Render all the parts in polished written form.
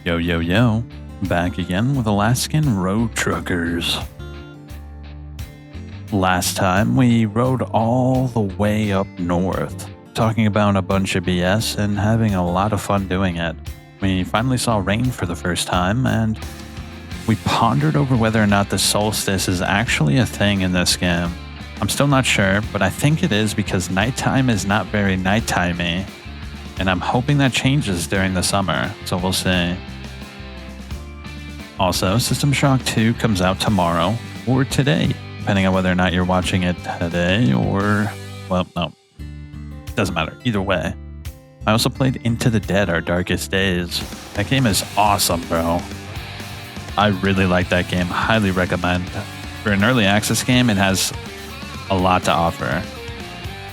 Yo, yo, yo. Back again with Alaskan Road Truckers. Last time we rode all the way up north, talking about a bunch of BS and having a lot of fun doing it. We finally saw rain for the first time, and we pondered over whether or not the solstice is actually a thing in this game. I'm still not sure, but I think it is because nighttime is not very nighttime-y, and I'm hoping that changes during the summer, so we'll see. Also, System Shock 2 comes out tomorrow, or today, depending on whether or not you're watching it today, or, well, no. Doesn't matter, either way. I also played Into the Dead, Our Darkest Days. That game is awesome, bro. I really like that game, highly recommend. For an early access game, it has a lot to offer.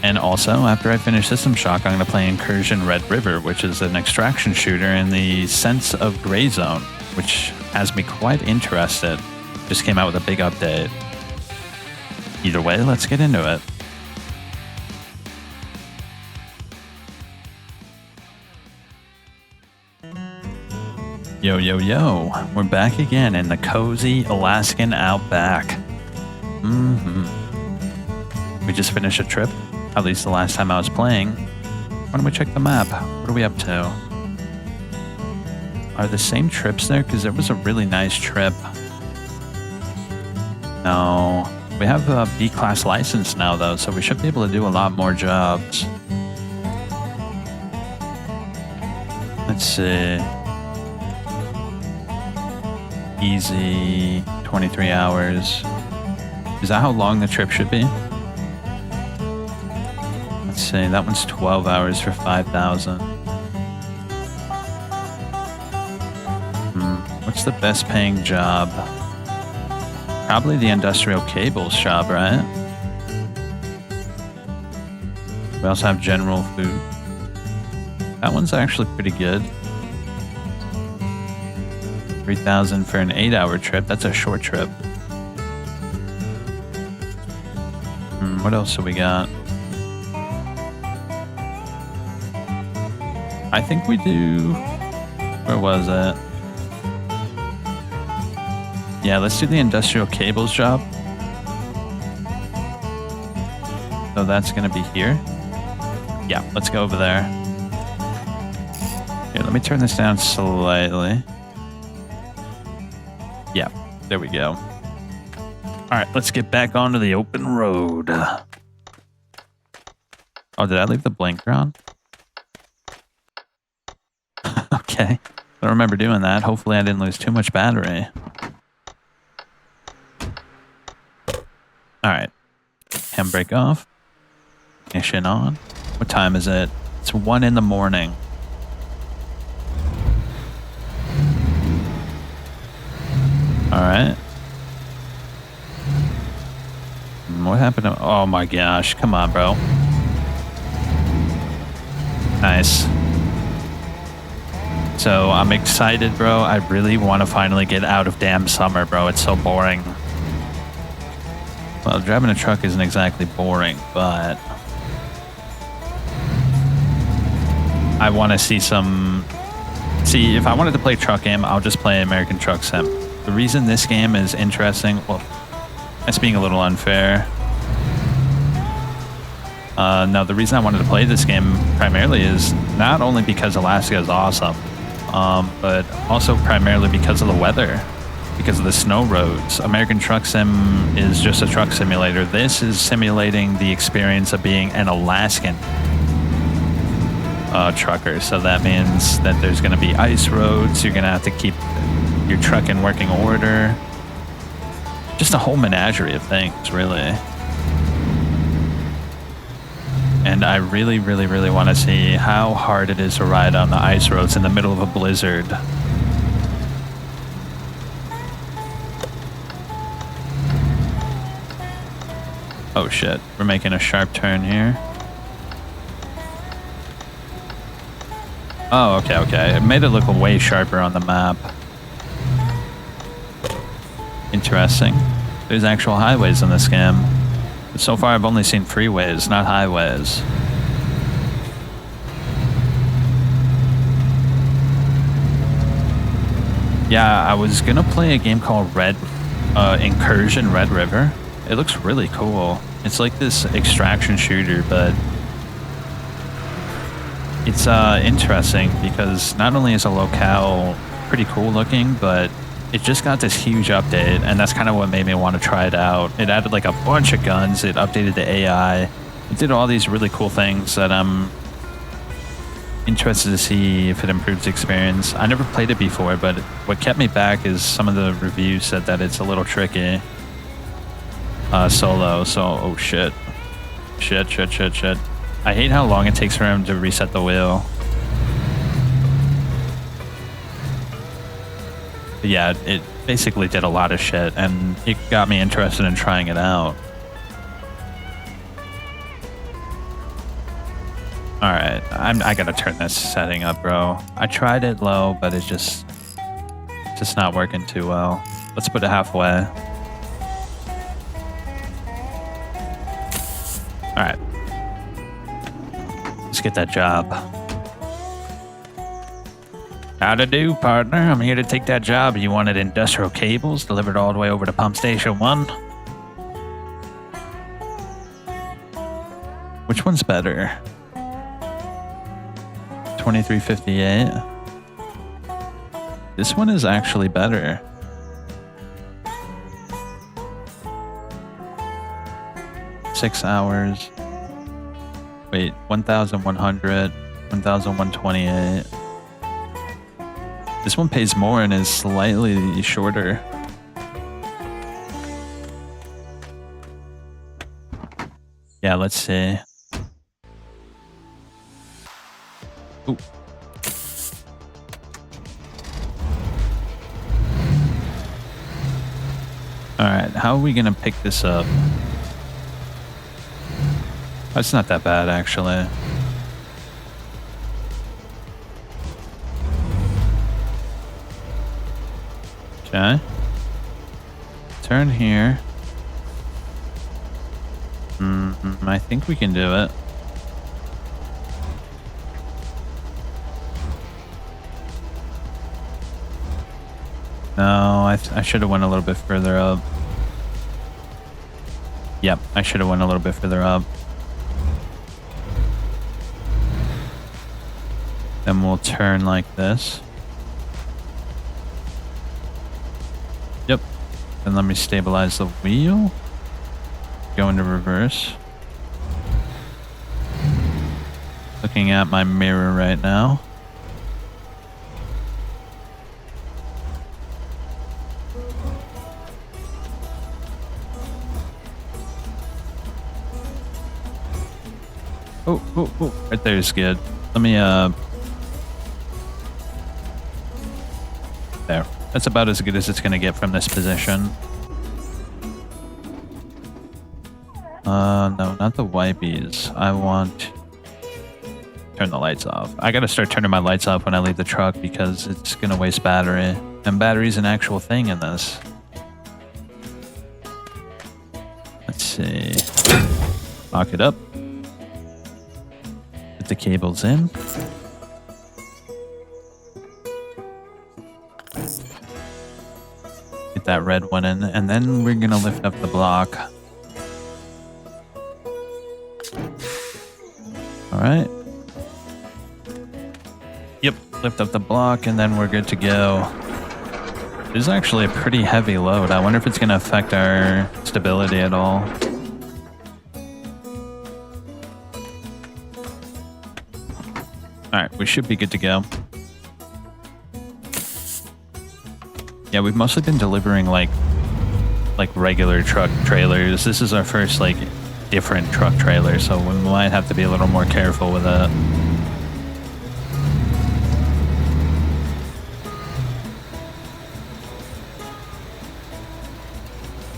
And also, after I finish System Shock, I'm going to play Incursion Red River, which is an extraction shooter in the sense of Gray Zone, which has me quite interested. Just came out with a big update. Either way, let's get into it. Yo, yo, yo. We're back again in the cozy Alaskan outback. We just finished a trip, at least the last time I was playing. Why don't we check the map? What are we up to? Are the same trips there? Because it was a really nice trip. No. We have a B-class license now, though, so we should be able to do a lot more jobs. Let's see. Easy, 23 hours. Is that how long the trip should be? Let's see, that one's 12 hours for 5,000. What's the best paying job? Probably the industrial cables job, right? We also have general food. That one's actually pretty good. 3,000 for an 8-hour trip. That's a short trip. What else have we got? I think we do... Where was it? Yeah, let's do the industrial cables job. So that's going to be here. Yeah, let's go over there. Here, let me turn this down slightly. Yeah, there we go. All right, let's get back onto the open road. Oh, did I leave the blinker on? Okay, I don't remember doing that. Hopefully I didn't lose too much battery. All right, handbrake off, ignition on. What time is it? It's 1 in the morning. All right. What happened to... Oh my gosh, come on, bro. Nice. So I'm excited, bro. I really want to finally get out of damn summer, bro. It's so boring. Well, driving a truck isn't exactly boring, but I want to see some... See, if I wanted to play truck game, I'll just play American Truck Sim. The reason this game is interesting... Well, that's being a little unfair. No, the reason I wanted to play this game primarily is not only because Alaska is awesome, but also primarily because of the weather. Because of the snow roads. American Truck Sim is just a truck simulator. This is simulating the experience of being an Alaskan trucker. So that means that there's going to be ice roads. You're going to have to keep your truck in working order. Just a whole menagerie of things, really. And I really, really, really want to see how hard it is to ride on the ice roads in the middle of a blizzard. Oh shit, we're making a sharp turn here. Oh, okay. It made it look way sharper on the map. Interesting. There's actual highways in this game. But so far I've only seen freeways, not highways. Yeah, I was gonna play a game called Incursion Red River. It looks really cool. It's like this extraction shooter, but it's interesting because not only is the locale pretty cool looking, but it just got this huge update, and that's kind of what made me want to try it out. It added like a bunch of guns, it updated the AI, it did all these really cool things that I'm interested to see if it improves the experience. I never played it before, but what kept me back is some of the reviews said that it's a little tricky solo, so oh shit. Shit. I hate how long it takes for him to reset the wheel. But yeah, it basically did a lot of shit, and it got me interested in trying it out. Alright, I gotta turn this setting up, bro. I tried it low, but it's just not working too well. Let's put it halfway. Alright. Let's get that job. How to do, partner? I'm here to take that job. You wanted industrial cables delivered all the way over to Pump Station 1? Which one's better? 2358. This one is actually better. Six hours. Wait, 1,100, 1,128. This one pays more and is slightly shorter. Yeah, let's see. Ooh. Alright, how are we gonna pick this up? That's not that bad, actually. Okay. Turn here. I think we can do it. No, I should have went a little bit further up. Yep, I should have went a little bit further up. Then we'll turn like this. Yep. Then let me stabilize the wheel. Go into reverse. Looking at my mirror right now. Oh, right there is good. Let me, there. That's about as good as it's gonna get from this position. No, not the wipies. I want... Turn the lights off. I gotta start turning my lights off when I leave the truck because it's gonna waste battery. And battery's an actual thing in this. Let's see. Lock it up. Put the cables in. Get that red one in, and then we're gonna lift up the block. Alright. Yep, lift up the block, and then we're good to go. This is actually a pretty heavy load. I wonder if it's gonna affect our stability at all. Alright, we should be good to go. Yeah, we've mostly been delivering like regular truck trailers. This is our first like different truck trailer, so we might have to be a little more careful with it.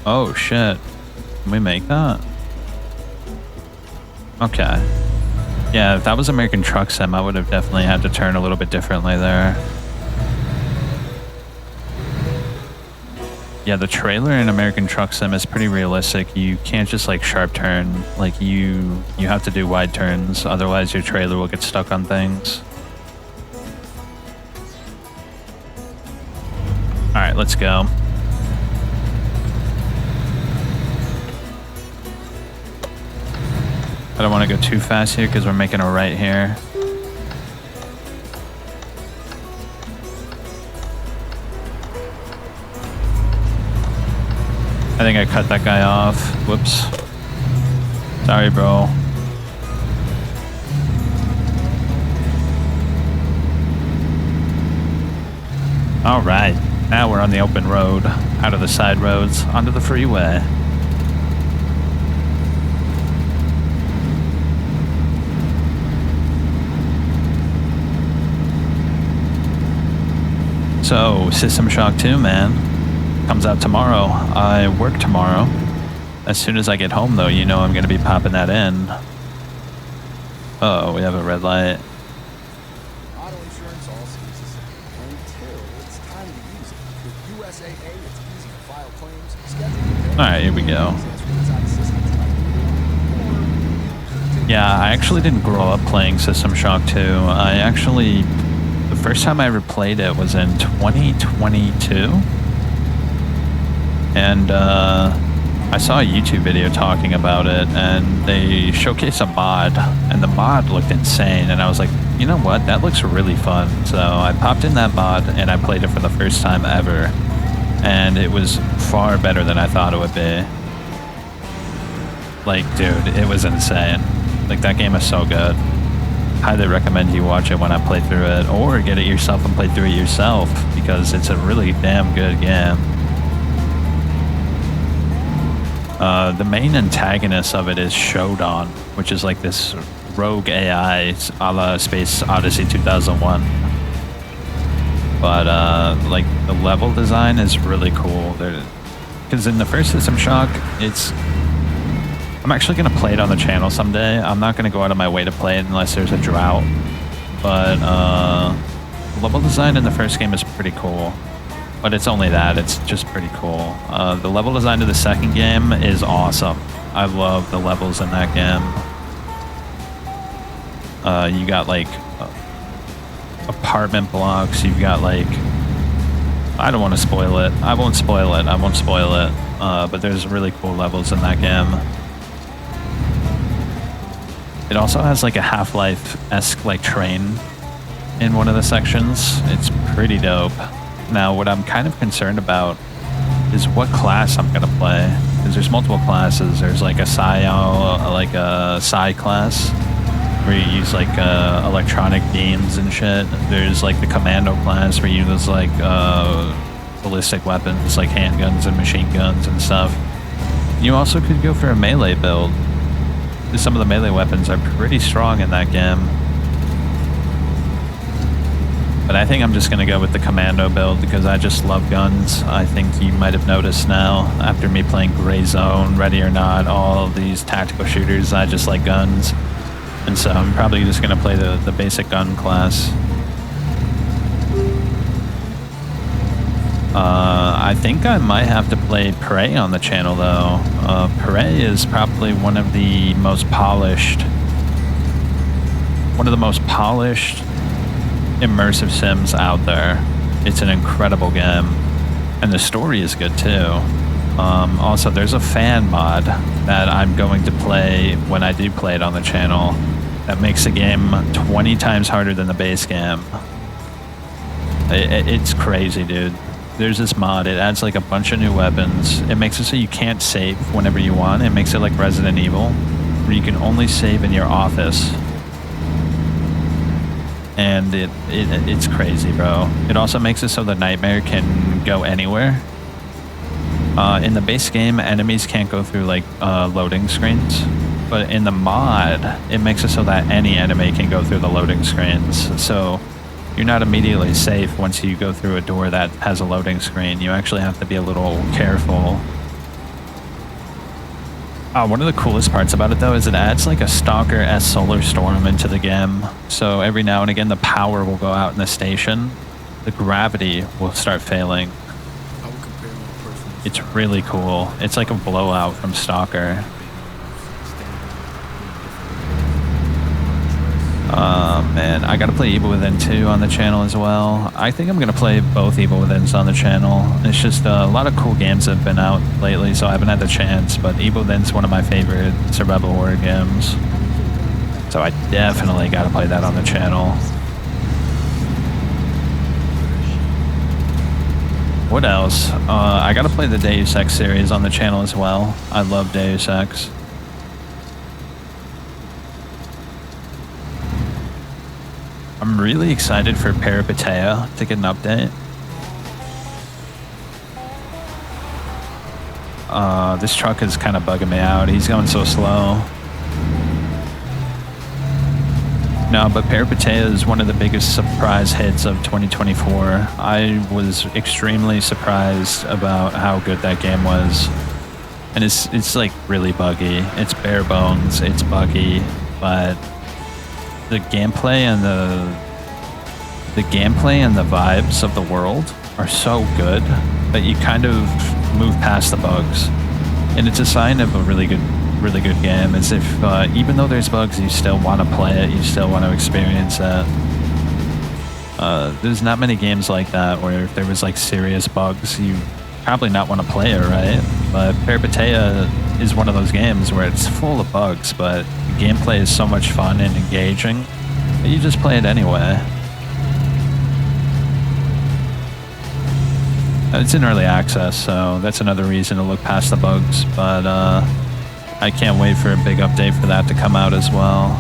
Oh shit. Can we make that? Okay. Yeah, if that was American Truck Sim, I would have definitely had to turn a little bit differently there. Yeah, the trailer in American Truck Sim is pretty realistic. You can't just like sharp turn. Like you have to do wide turns, otherwise your trailer will get stuck on things. Alright, let's go. I don't want to go too fast here because we're making a right here. I think I cut that guy off. Whoops. Sorry, bro. All right. Now we're on the open road, out of the side roads, onto the freeway. So, System Shock 2, man. Comes out tomorrow. I work tomorrow. As soon as I get home, though, you know I'm going to be popping that in. Oh, we have a red light. Auto insurance also uses it until it's time to use it. With USAA, it's easy to file claims, schedule. All right, here we go. Yeah, I actually didn't grow up playing System Shock 2. The first time I ever played it was in 2022. And I saw a YouTube video talking about it, and they showcased a mod, and the mod looked insane, and I was like, you know what, that looks really fun. So I popped in that mod, and I played it for the first time ever, and it was far better than I thought it would be. Like, dude, it was insane. Like, that game is so good. Highly recommend you watch it when I play through it, or get it yourself and play through it yourself, because it's a really damn good game. The main antagonist of it is Showtime, which is like this rogue AI a la Space Odyssey 2001. But like the level design is really cool. Because in the first System Shock, I'm actually going to play it on the channel someday. I'm not going to go out of my way to play it unless there's a drought. But level design in the first game is pretty cool. But it's only that. It's just pretty cool. The level design of the second game is awesome. I love the levels in that game. You got like apartment blocks. You've got like... I don't want to spoil it. I won't spoil it. But there's really cool levels in that game. It also has like a Half-Life-esque like train in one of the sections. It's pretty dope. Now, what I'm kind of concerned about is what class I'm going to play. Because there's multiple classes. There's like a Psi class, where you use like electronic beams and shit. There's like the Commando class, where you use like ballistic weapons, like handguns and machine guns and stuff. You also could go for a melee build. Some of the melee weapons are pretty strong in that game. But I think I'm just going to go with the Commando build because I just love guns. I think you might have noticed now, after me playing Gray Zone, Ready or Not, all of these tactical shooters, I just like guns. And so I'm probably just going to play the basic gun class. I think I might have to play Prey on the channel, though. Prey is probably one of the most polished immersive sims out there. It's an incredible game, and the story is good too. Also, there's a fan mod that I'm going to play when I do play it on the channel that makes the game 20 times harder than the base game. It's crazy, dude. There's this mod, it adds like a bunch of new weapons. It makes it so you can't save whenever you want. It makes it like Resident Evil, where you can only save in your office. And it's crazy, bro. It also makes it so the Nightmare can go anywhere. In the base game, enemies can't go through like loading screens. But in the mod, it makes it so that any enemy can go through the loading screens. So you're not immediately safe once you go through a door that has a loading screen. You actually have to be a little careful. One of the coolest parts about it, though, is it adds like a Stalker-esque solar storm into the game. So every now and again, the power will go out in the station. The gravity will start failing. It's really cool. It's like a blowout from Stalker. Man, and I got to play Evil Within 2 on the channel as well. I think I'm going to play both Evil Withins on the channel. It's just a lot of cool games have been out lately, so I haven't had the chance, but Evil Within's one of my favorite survival horror games. So I definitely got to play that on the channel. What else? I got to play the Deus Ex series on the channel as well. I love Deus Ex. I'm really excited for Peripatea to get an update. This truck is kind of bugging me out. He's going so slow. No, but Peripatea is one of the biggest surprise hits of 2024. I was extremely surprised about how good that game was. And it's like really buggy. It's bare bones, it's buggy, but the gameplay and the vibes of the world are so good that you kind of move past the bugs, and it's a sign of a really good game. As if even though there's bugs, you still want to play it, you still want to experience it. There's not many games like that where if there was like serious bugs, you probably not want to play it, right? But Peripatea is one of those games where it's full of bugs, but the gameplay is so much fun and engaging that you just play it anyway. It's in early access, so that's another reason to look past the bugs, but I can't wait for a big update for that to come out as well.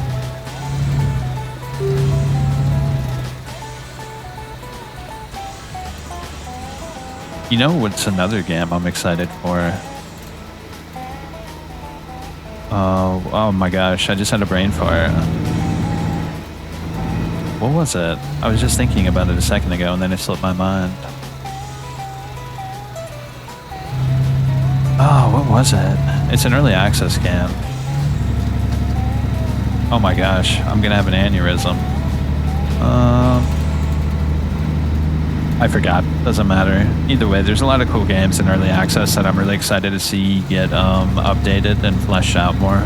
You know what's another game I'm excited for? Oh my gosh, I just had a brain fart. What was it? I was just thinking about it a second ago and then it slipped my mind. Oh, what was it? It's an early access game. Oh my gosh, I'm gonna have an aneurysm. I forgot. Doesn't matter. Either way, there's a lot of cool games in early access that I'm really excited to see get updated and fleshed out more.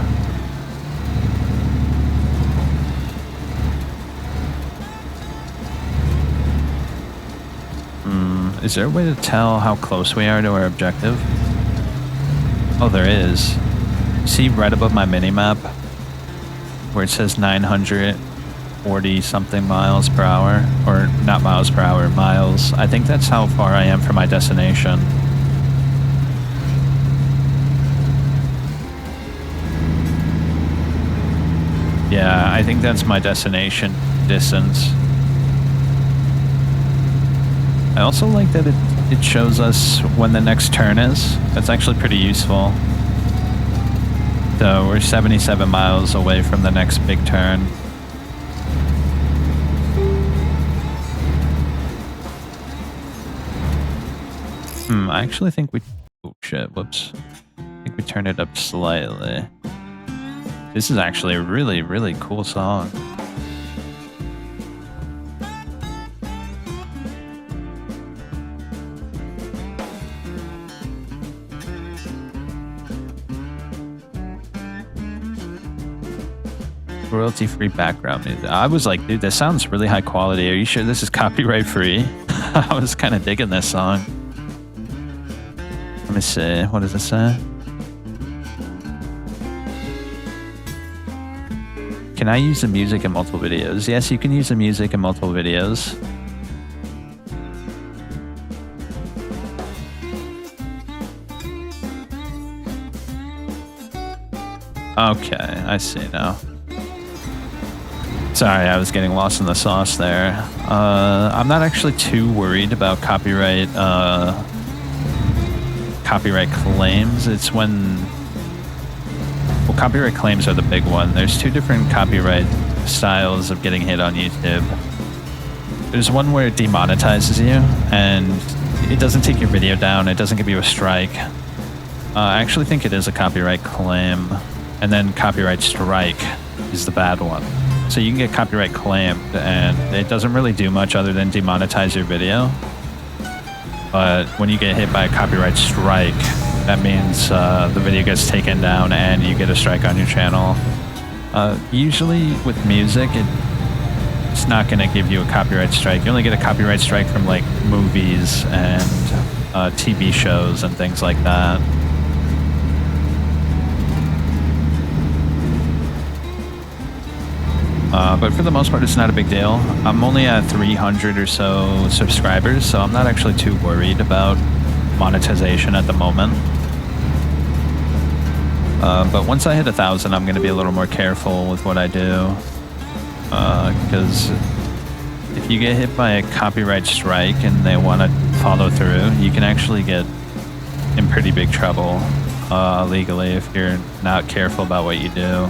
Is there a way to tell how close we are to our objective? Oh, there is. See right above my mini-map where it says 940 something miles per hour, or not miles per hour, miles. I think that's how far I am from my destination. Yeah, I think that's my destination distance. I also like that it shows us when the next turn is. That's actually pretty useful. So we're 77 miles away from the next big turn. I actually think we... Oh shit, whoops. I think we turned it up slightly. This is actually a really, really cool song. Royalty-free background music. I was like, dude, this sounds really high quality. Are you sure this is copyright free? I was kind of digging this song. Let me see. What does it say? Can I use the music in multiple videos? Yes, you can use the music in multiple videos. Okay, I see now. Sorry, I was getting lost in the sauce there. I'm not actually too worried about copyright claims. It's when... Well, copyright claims are the big one. There's two different copyright styles of getting hit on YouTube. There's one where it demonetizes you, and it doesn't take your video down, it doesn't give you a strike. I actually think it is a copyright claim. And then copyright strike is the bad one. So you can get copyright claimed, and it doesn't really do much other than demonetize your video. But when you get hit by a copyright strike, that means the video gets taken down and you get a strike on your channel. Usually with music, it's not going to give you a copyright strike. You only get a copyright strike from like movies and TV shows and things like that. But for the most part, it's not a big deal. I'm only at 300 or so subscribers, so I'm not actually too worried about monetization at the moment. But once I hit 1,000, I'm going to be a little more careful with what I do. Because if you get hit by a copyright strike and they want to follow through, you can actually get in pretty big trouble legally if you're not careful about what you do.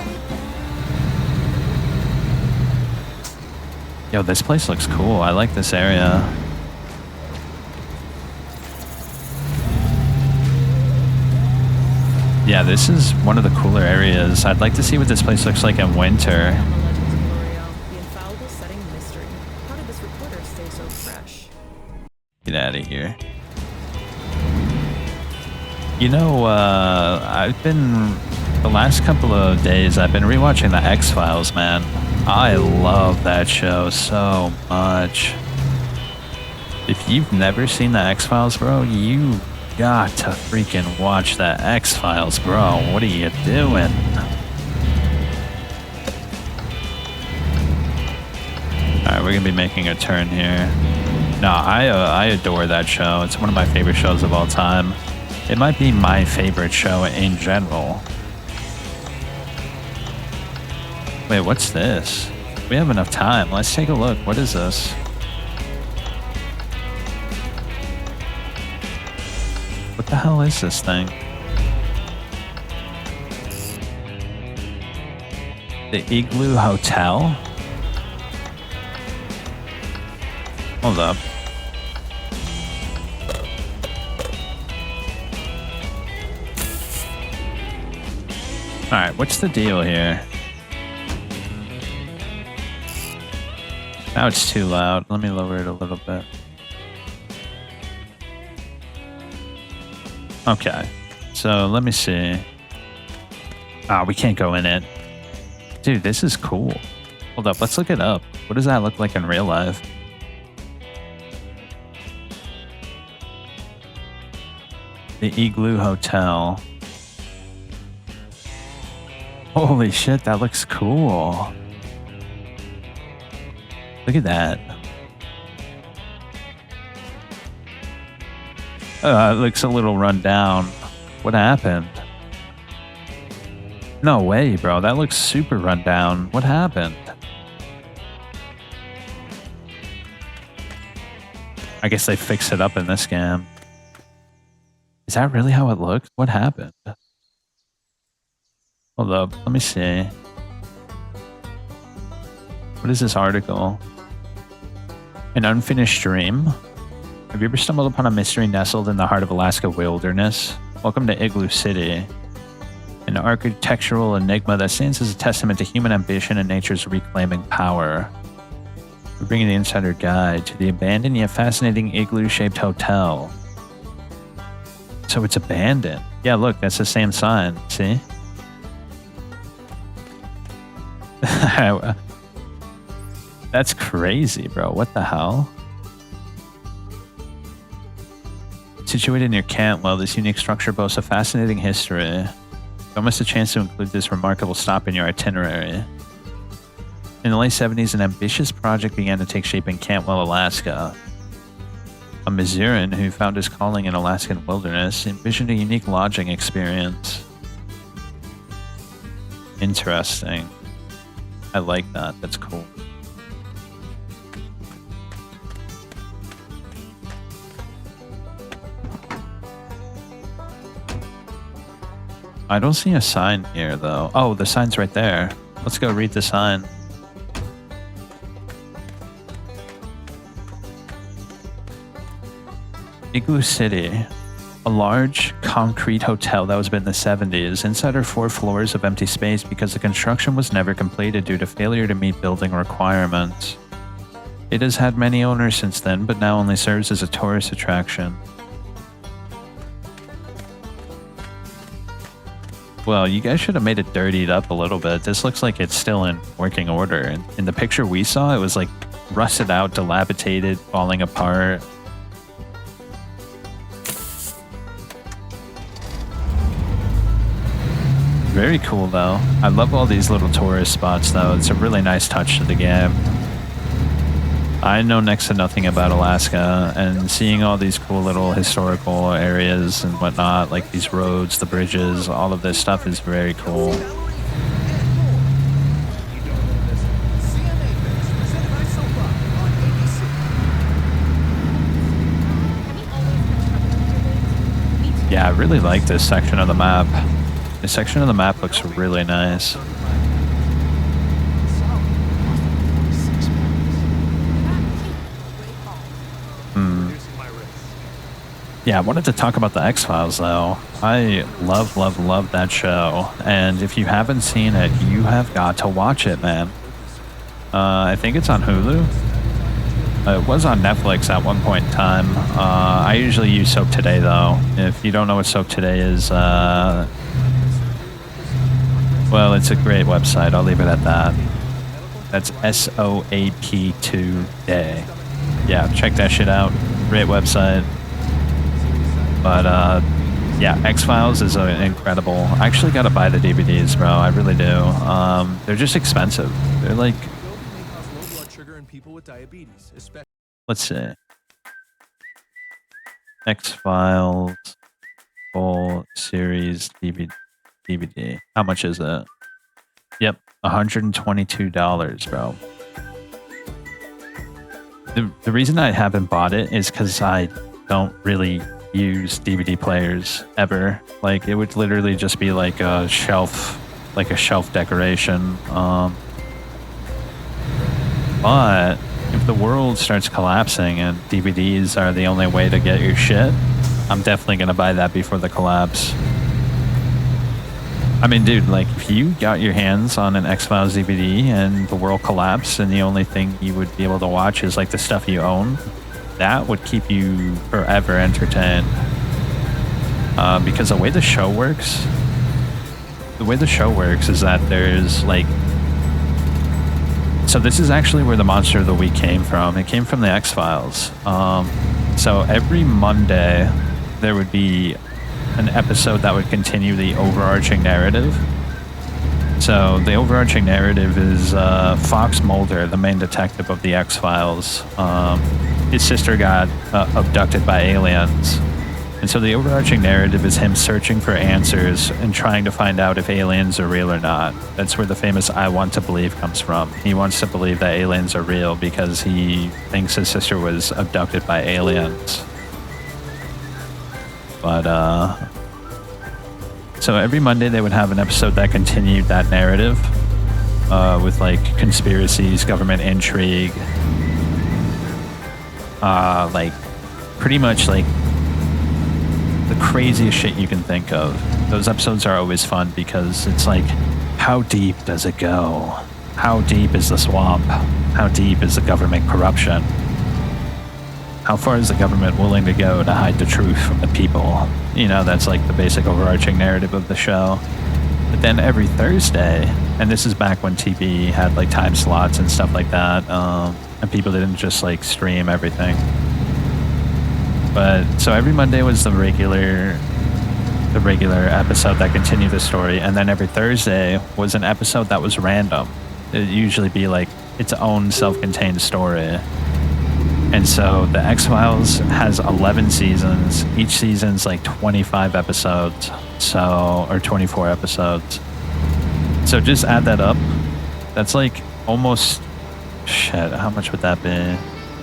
Yo, this place looks cool. I like this area. Yeah, this is one of the cooler areas. I'd like to see what this place looks like in winter. Get out of here. You know, the last couple of days, I've been rewatching the X-Files, man. I love that show so much. If you've never seen the X-Files, bro, you got to freaking watch the X-Files, bro. What are you doing? Alright, we're gonna be making a turn here. No, I adore that show. It's one of my favorite shows of all time. It might be my favorite show in general. Wait, what's this? We have enough time. Let's take a look. What is this? What the hell is this thing? The Igloo Hotel? Hold up. Alright, what's the deal here? Now it's too loud. Let me lower it a little bit. Okay. So let me see. Ah, we can't go in it. Dude, this is cool. Hold up, let's look it up. What does that look like in real life? The Igloo Hotel. Holy shit, that looks cool. Look at that. It looks a little run down. What happened? No way, bro. That looks super run down. What happened? I guess they fixed it up in this game. Is that really how it looked? What happened? Hold up. Let me see. What is this article? An unfinished dream? Have you ever stumbled upon a mystery nestled in the heart of Alaska wilderness? Welcome to Igloo City, an architectural enigma that stands as a testament to human ambition and nature's reclaiming power. We're bringing the insider guide to the abandoned yet fascinating igloo-shaped hotel. So it's abandoned. Yeah, look, that's the same sign. See? That's crazy, bro. What the hell? Situated near Cantwell, this unique structure boasts a fascinating history. Don't miss a chance to include this remarkable stop in your itinerary. In the late 70s, an ambitious project began to take shape in Cantwell, Alaska. A Missourian who found his calling in Alaskan wilderness envisioned a unique lodging experience. Interesting. I like that. That's cool. I don't see a sign here, though. Oh, the sign's right there. Let's go read the sign. Igloo City. A large, concrete hotel that was built in the 70s. Inside are 4 floors of empty space because the construction was never completed due to failure to meet building requirements. It has had many owners since then, but now only serves as a tourist attraction. Well, you guys should have made it dirtied up a little bit. This looks like it's still in working order. And in the picture we saw, it was like rusted out, dilapidated, falling apart. Very cool, though. I love all these little tourist spots, though. It's a really nice touch to the game. I know next to nothing about Alaska, and seeing all these cool little historical areas and whatnot, like these roads, the bridges, all of this stuff is very cool. Yeah, I really like this section of the map. This section of the map looks really nice. Yeah, I wanted to talk about the X-Files, though. I love, love, love that show. And if you haven't seen it, you have got to watch it, man. I think it's on Hulu. It was on Netflix at one point in time. I usually use Soap Today, though. If you don't know what Soap Today is, well, it's a great website. I'll leave it at that. That's SOAP2 Day. Yeah, check that shit out. Great website. But, yeah, X-Files is incredible. I actually got to buy the DVDs, bro. I really do. They're just expensive. They're like... Let's see. X-Files full series DVD. How much is it? Yep, $122, bro. The reason I haven't bought it is because I don't really use DVD players ever. Like, it would literally just be like a shelf decoration. But if the world starts collapsing and DVDs are the only way to get your shit, I'm definitely gonna buy that before the collapse. I mean, dude, like, if you got your hands on an X-Files DVD and the world collapsed and the only thing you would be able to watch is like the stuff you own, that would keep you forever entertained. Because the way the show works is that there's like... So this is actually where the Monster of the Week came from. It came from the X-Files. So every Monday, there would be an episode that would continue the overarching narrative. So the overarching narrative is Fox Mulder, the main detective of the X-Files. His sister got abducted by aliens. And so the overarching narrative is him searching for answers and trying to find out if aliens are real or not. That's where the famous "I want to believe" comes from. He wants to believe that aliens are real because he thinks his sister was abducted by aliens. But, so every Monday they would have an episode that continued that narrative with, like, conspiracies, government intrigue, like, pretty much, like, the craziest shit you can think of. Those episodes are always fun because it's like, how deep does it go? How deep is the swamp? How deep is the government corruption? How far is the government willing to go to hide the truth from the people? You know, that's like the basic overarching narrative of the show. But then every Thursday, and this is back when TV had like time slots and stuff like that, and people didn't just like stream everything. But so every Monday was the regular episode that continued the story, and then every Thursday was an episode that was random. It'd usually be like its own self-contained story. And so the X-Files has 11 seasons. Each season's like 25 episodes, or 24 episodes. So just add that up. That's like almost, shit, how much would that be?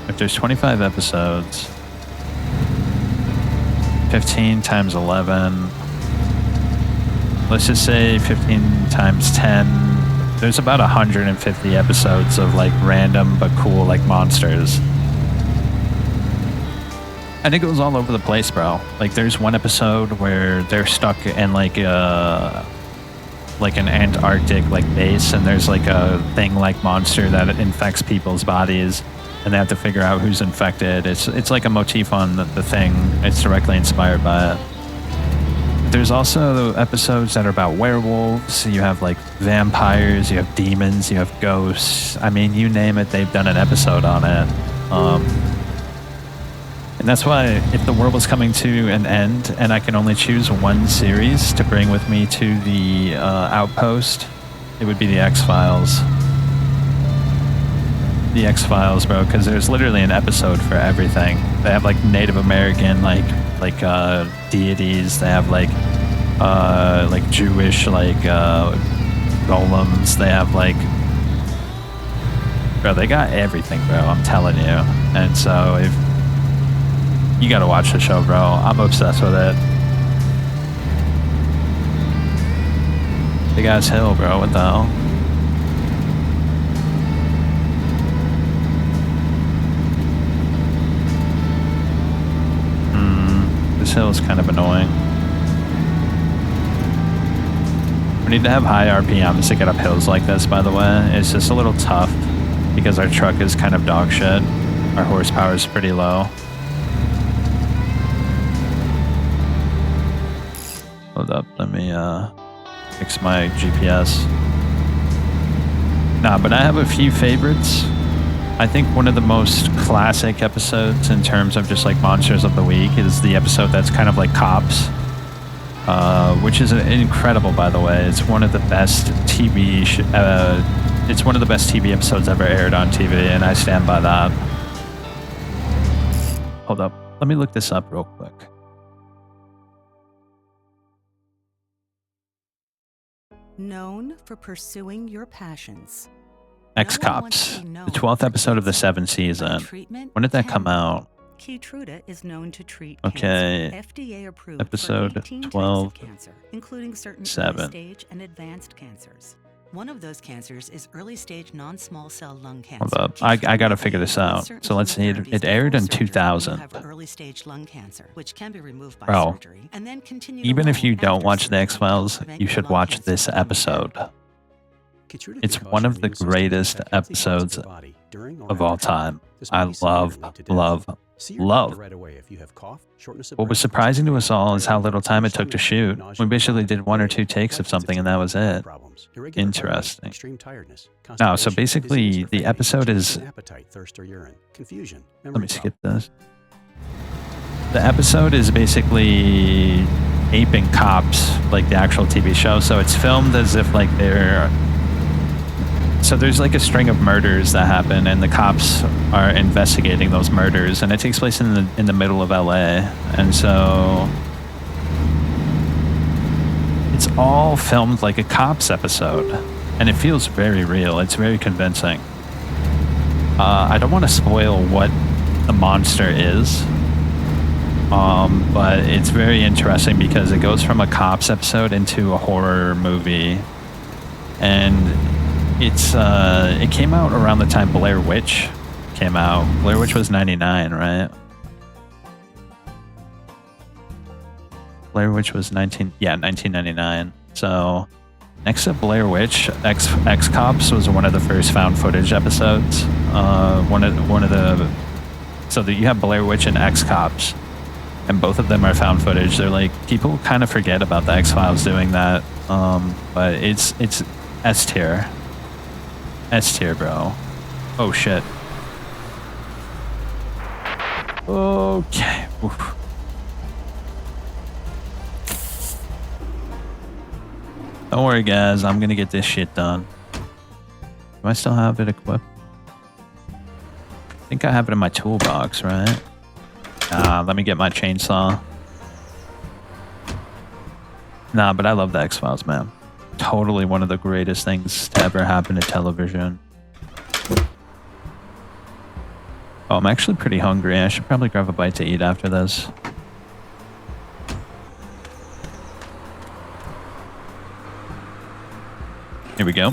If there's 25 episodes, 15 times 11, let's just say 15 times 10, there's about 150 episodes of like random but cool like monsters. And it goes all over the place, bro. Like, there's one episode where they're stuck in like an Antarctic like base, and there's like a thing like monster that infects people's bodies, and they have to figure out who's infected. It's like a motif on the thing. It's directly inspired by it. there's also episodes that are about werewolves. You have like vampires, you have demons, you have ghosts. I mean, you name it, they've done an episode on it. And that's why if the world was coming to an end and I can only choose one series to bring with me to the outpost, it would be the X-Files. The X-Files, bro, because there's literally an episode for everything. They have like Native American like deities. They have like Jewish like golems. They have like, bro, they got everything, bro. I'm telling you. And so if you gotta watch the show, bro. I'm obsessed with it. Big ass hill, bro. What the hell? This hill is kind of annoying. We need to have high RPMs to get up hills like this, by the way. It's just a little tough because our truck is kind of dog shit. Our horsepower is pretty low. Hold up, let me fix my GPS. Nah, but I have a few favorites. I think one of the most classic episodes in terms of just like monsters of the week is the episode that's kind of like Cops, which is incredible, by the way. It's one of the best it's one of the best TV episodes ever aired on TV, and I stand by that. Hold up, let me look this up real quick. Known for pursuing your passions. X-Cops, the 12th episode of the 7th season. When did that come out? Keytruda is known to treat okay, cancer. FDA approved episode for 18 12, types of cancer, including certain 7. early stage and advanced cancers. One of those cancers is early stage non-small cell lung cancer. Hold up, I gotta figure this out. So let's see, it aired in 2000. Early stage lung cancer, which can be removed by bro, surgery, and then continue even if you on don't after watch the surgery X-Files, to prevent you your should lung watch cancer this from being episode. dead. It's one of the greatest episodes of all time. I love. What was surprising to us all is how little time it took to shoot. We basically did 1 or 2 takes of something and that was it. Interesting. No, so basically the episode is... Let me skip this. The episode is basically aping Cops, like the actual TV show. So it's filmed as if like they're... So there's like a string of murders that happen, and the cops are investigating those murders, and it takes place in the middle of LA. And so it's all filmed like a Cops episode, and it feels very real. It's very convincing. I don't want to spoil what the monster is, but it's very interesting because it goes from a Cops episode into a horror movie, and it came out around the time Blair Witch came out. Blair Witch was 99, right? Blair Witch was 1999. So next to Blair Witch, X-Cops was one of the first found footage episodes. So that you have Blair Witch and X-Cops, and both of them are found footage. They're like, people kind of forget about the X-Files doing that, but it's S tier. S tier, bro. Oh shit. Okay. Oof. Don't worry, guys. I'm gonna get this shit done. Do I still have it equipped? I think I have it in my toolbox, right? Let me get my chainsaw. Nah, but I love the X-Files, man. Totally one of the greatest things to ever happen to television. Oh, I'm actually pretty hungry. I should probably grab a bite to eat after this. Here we go.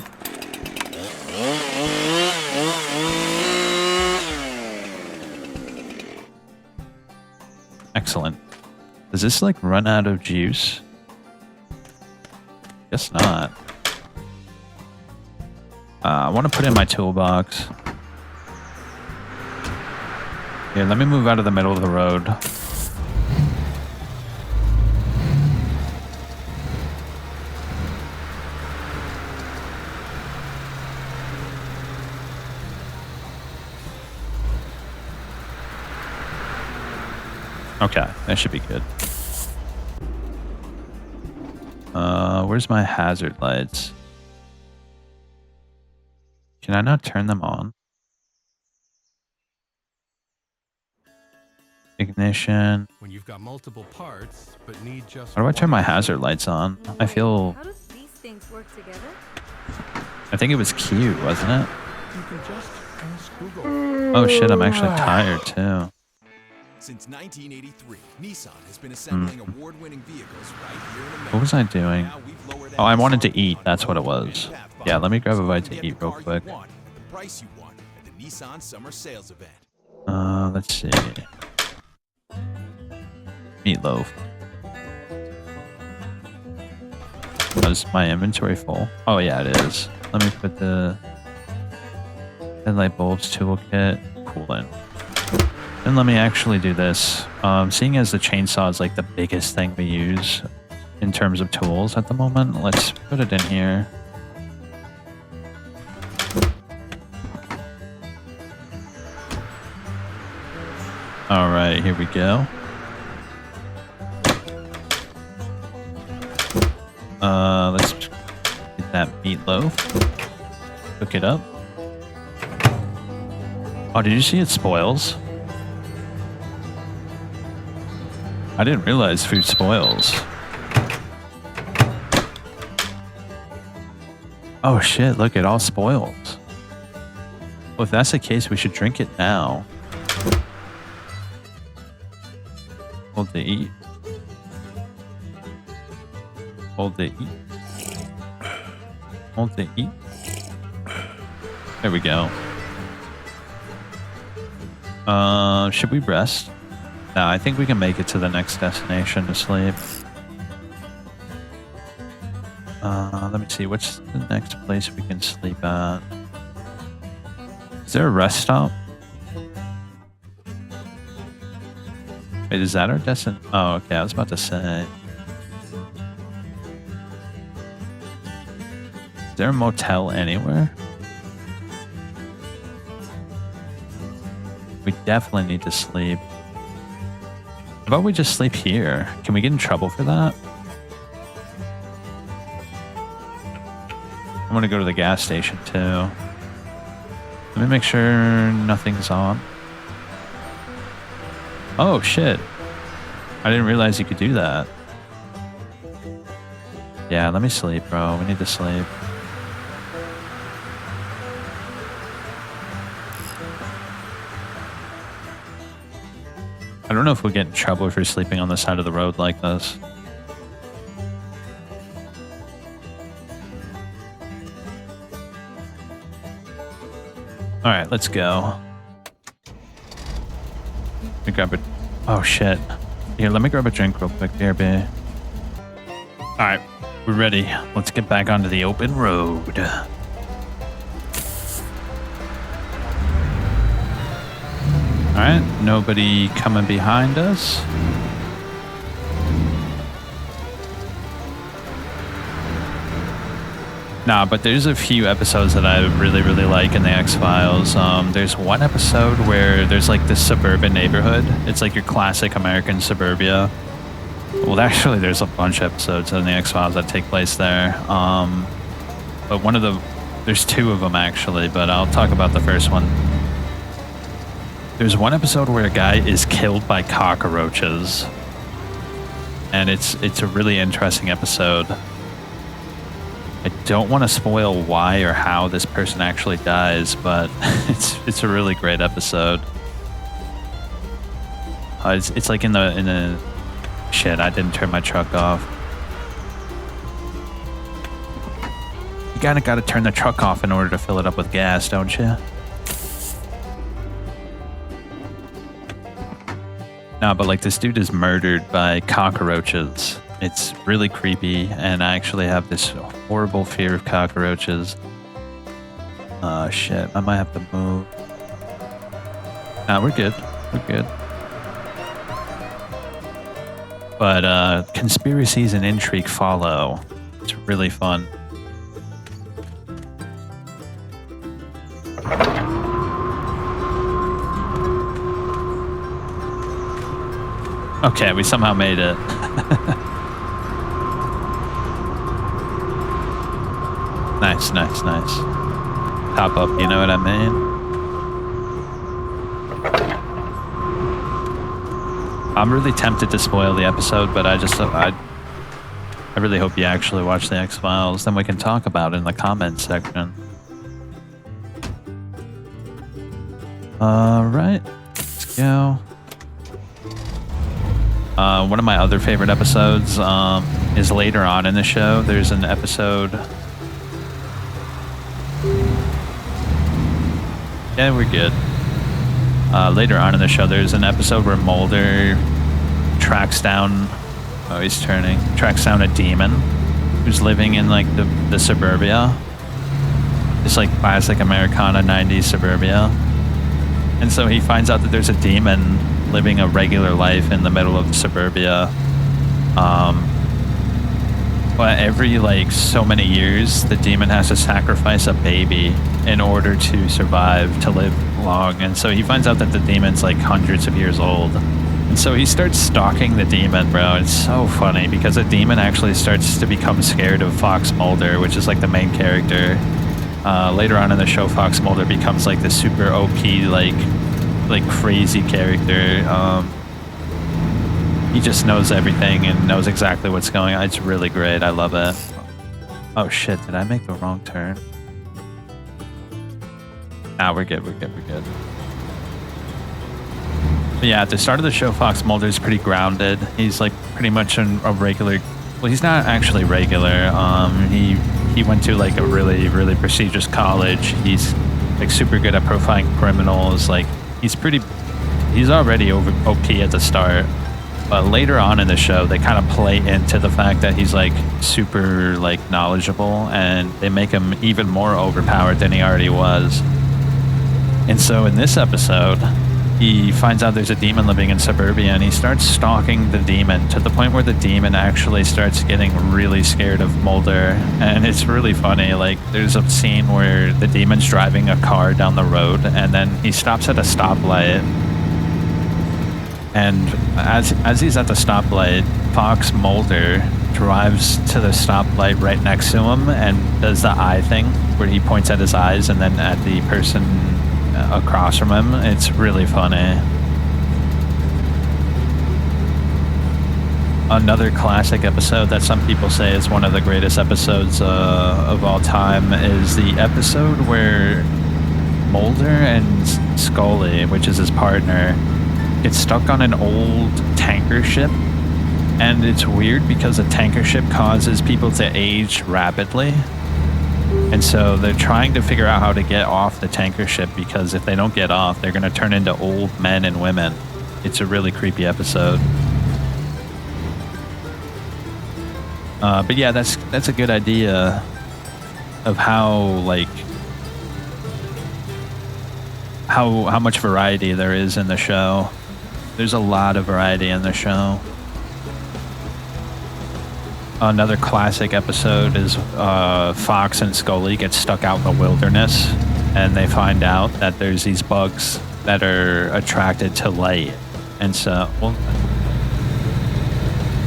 Excellent. Does this like run out of juice? Guess not. I want to put it in my toolbox. Here, let me move out of the middle of the road. Okay, that should be good. Where's my hazard lights? Can I not turn them on? Ignition. When you've got multiple parts, but need just How do I turn one my hazard lights on? I feel... How do these things work together? I think it was Q, wasn't it? You can just ask Google. Oh shit, I'm actually tired too. Since 1983, Nissan has been assembling award-winning vehicles right here in America. What was I doing? Now we've lowered Oh, I any wanted to salt eat. on That's what it road was. and path Yeah, let me grab a so you bite can to get eat the real car you quick. want at the price you want at the Nissan Summer Sales Event. Let's see. Meatloaf. Was my inventory full? Oh yeah, it is. Let me put the headlight bulbs toolkit. Cool in. And let me actually do this. Seeing as the chainsaw is like the biggest thing we use in terms of tools at the moment, let's put it in here. All right, here we go. Let's get that meatloaf. Cook it up. Oh, did you see it spoils? I didn't realize food spoils. Oh shit, look, it all spoils. Well, if that's the case, we should drink it now. Hold to eat. Hold to eat. Hold to eat. There we go. Should we rest? No, I think we can make it to the next destination to sleep. Let me see. What's the next place we can sleep at? Is there a rest stop? Wait, is that our destination? Oh, okay. I was about to say. Is there a motel anywhere? We definitely need to sleep. How about we just sleep here? Can we get in trouble for that? I'm gonna go to the gas station too. Let me make sure nothing's on. Oh shit. I didn't realize you could do that. Yeah, let me sleep, bro. We need to sleep. I don't know if we'll get in trouble if you're sleeping on the side of the road like this. Alright, let's go. Let me grab a... Oh, shit. Here, let me grab a drink real quick. Here, B. Alright, we're ready. Let's get back onto the open road. Alright, nobody coming behind us. Nah, but there's a few episodes that I really, really like in the X-Files. There's one episode where there's like this suburban neighborhood. It's like your classic American suburbia. Well, actually, there's a bunch of episodes in the X-Files that take place there. But there's two of them actually, but I'll talk about the first one. There's one episode where a guy is killed by cockroaches. And it's a really interesting episode. I don't want to spoil why or how this person actually dies, but it's a really great episode. It's like in the shit. I didn't turn my truck off. You gotta turn the truck off in order to fill it up with gas, don't you? No, but like this dude is murdered by cockroaches. It's really creepy, and I actually have this horrible fear of cockroaches. Shit, I might have to move. Nah, we're good. We're good. But conspiracies and intrigue follow. It's really fun. Okay, we somehow made it. Nice, nice, nice. Top up, you know what I mean? I'm really tempted to spoil the episode, but I really hope you actually watch the X-Files. Then we can talk about it in the comments section. Alright, let's go. One of my other favorite episodes is later on in the show. There's an episode... Yeah, we're good. Later on in the show, there's an episode where Mulder tracks down... Oh, he's turning. Tracks down a demon who's living in, like, the suburbia. It's like classic Americana 90s suburbia. And so he finds out that there's a demon living a regular life in the middle of suburbia. But every, like, so many years, the demon has to sacrifice a baby in order to survive, to live long. And so he finds out that the demon's, like, hundreds of years old. And so he starts stalking the demon, bro. It's so funny because the demon actually starts to become scared of Fox Mulder, which is, like, the main character. Later on in the show, Fox Mulder becomes, like, this super OP, like crazy character. He just knows everything and knows exactly what's going on. It's really great. I love it. Oh shit, did I make the wrong turn? Nah, we're good, we're good, we're good. But yeah, at the start of the show, Fox Mulder's pretty grounded. He's like pretty much a regular... Well, he's not actually regular. He went to like a really, really prestigious college. He's like super good at profiling criminals. Like, he's already OP at the start. But later on in the show, they kind of play into the fact that he's like super like knowledgeable, and they make him even more overpowered than he already was. And so in this episode, he finds out there's a demon living in suburbia, and he starts stalking the demon to the point where the demon actually starts getting really scared of Mulder. And it's really funny. Like, there's a scene where the demon's driving a car down the road, and then he stops at a stoplight. And as he's at the stoplight, Fox Mulder drives to the stoplight right next to him and does the eye thing where he points at his eyes and then at the person across from him. It's really funny. Another classic episode that some people say is one of the greatest episodes of all time is the episode where Mulder and Scully, which is his partner, get stuck on an old tanker ship. And it's weird because a tanker ship causes people to age rapidly. And so they're trying to figure out how to get off the tanker ship, because if they don't get off, they're going to turn into old men and women. It's a really creepy episode. But yeah, that's a good idea of how, like, how much variety there is in the show. There's a lot of variety in the show. Another classic episode is Fox and Scully get stuck out in the wilderness, and they find out that there's these bugs that are attracted to light. And so, well,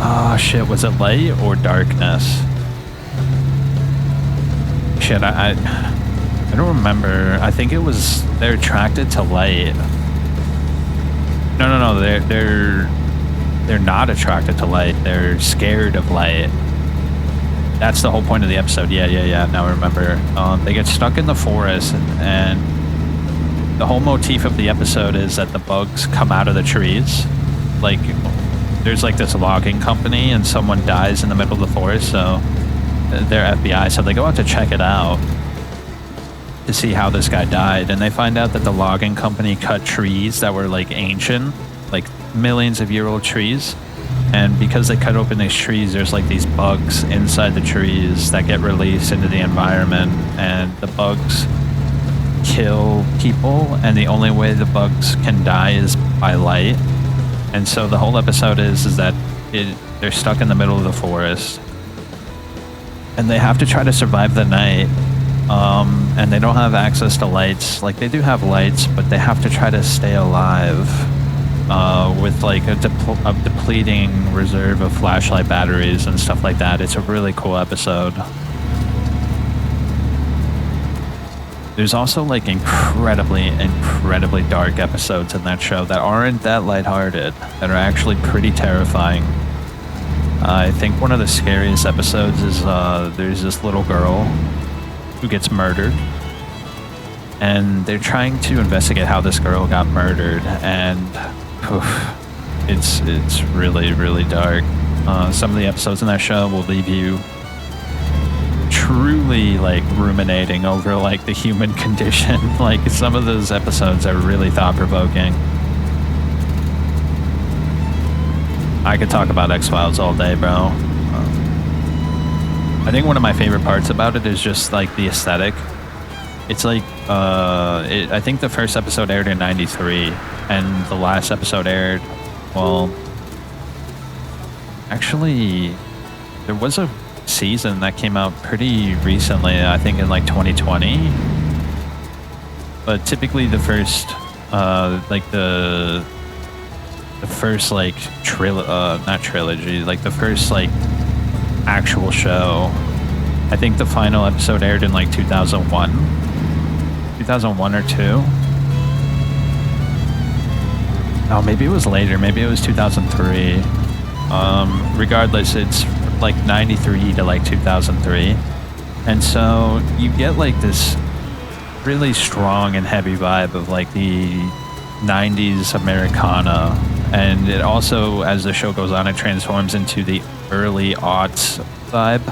oh shit, was it light or darkness? Shit, I don't remember. I think it was they're attracted to light. No, they're not attracted to light. They're scared of light. That's the whole point of the episode. Yeah. Now I remember. They get stuck in the forest, and the whole motif of the episode is that the bugs come out of the trees. Like, there's like this logging company, and someone dies in the middle of the forest, so they're FBI, so they go out to check it out to see how this guy died, and they find out that the logging company cut trees that were like ancient, like millions of year old trees. And because they cut open these trees, there's like these bugs inside the trees that get released into the environment, and the bugs kill people, and the only way the bugs can die is by light. And so the whole episode is that they're stuck in the middle of the forest, and they have to try to survive the night. And they don't have access to lights. Like, they do have lights, but they have to try to stay alive. with like a depleting reserve of flashlight batteries and stuff like that. It's a really cool episode. There's also like incredibly dark episodes in that show that aren't that lighthearted, that are actually pretty terrifying. I think one of the scariest episodes is there's this little girl who gets murdered, and they're trying to investigate how this girl got murdered, and it's really dark. Some of the episodes in that show will leave you truly like ruminating over like the human condition. Like some of those episodes are really thought-provoking. I could talk about X-Files all day, bro. I think one of my favorite parts about it is just like the aesthetic. It's like I think the first episode aired in '93 and the last episode aired, well, actually there was a season that came out pretty recently, I think in like 2020. But typically the first like the first like not trilogy, like the first like actual show, I think the final episode aired in like 2001 or 2. Oh, maybe it was later, maybe it was 2003. Regardless, it's like 93 to like 2003, and so you get like this really strong and heavy vibe of like the 90s Americana, and it also, as the show goes on, it transforms into the early aughts vibe.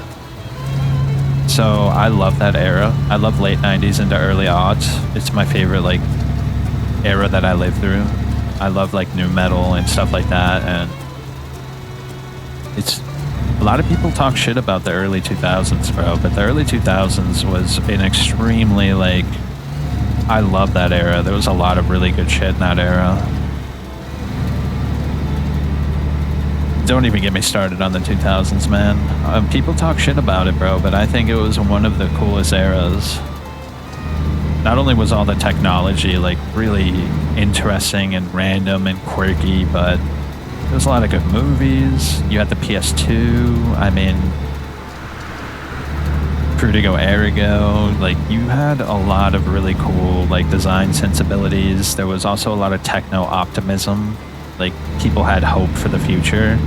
So I love that era. I love late 90s into early aughts. It's my favorite like era that I lived through. I love like nu metal and stuff like that, and it's a lot of people talk shit about the early 2000s, bro, but the early 2000s was an extremely, like, I love that era. There was a lot of really good shit in that era. Don't even get me started on the 2000s, man. People talk shit about it, bro, but I think it was one of the coolest eras. Not only was all the technology, like, really interesting and random and quirky, but there's a lot of good movies. You had the PS2. I mean, Fruitigo Erigo. Like, you had a lot of really cool, like, design sensibilities. There was also a lot of techno optimism. Like, people had hope for the future.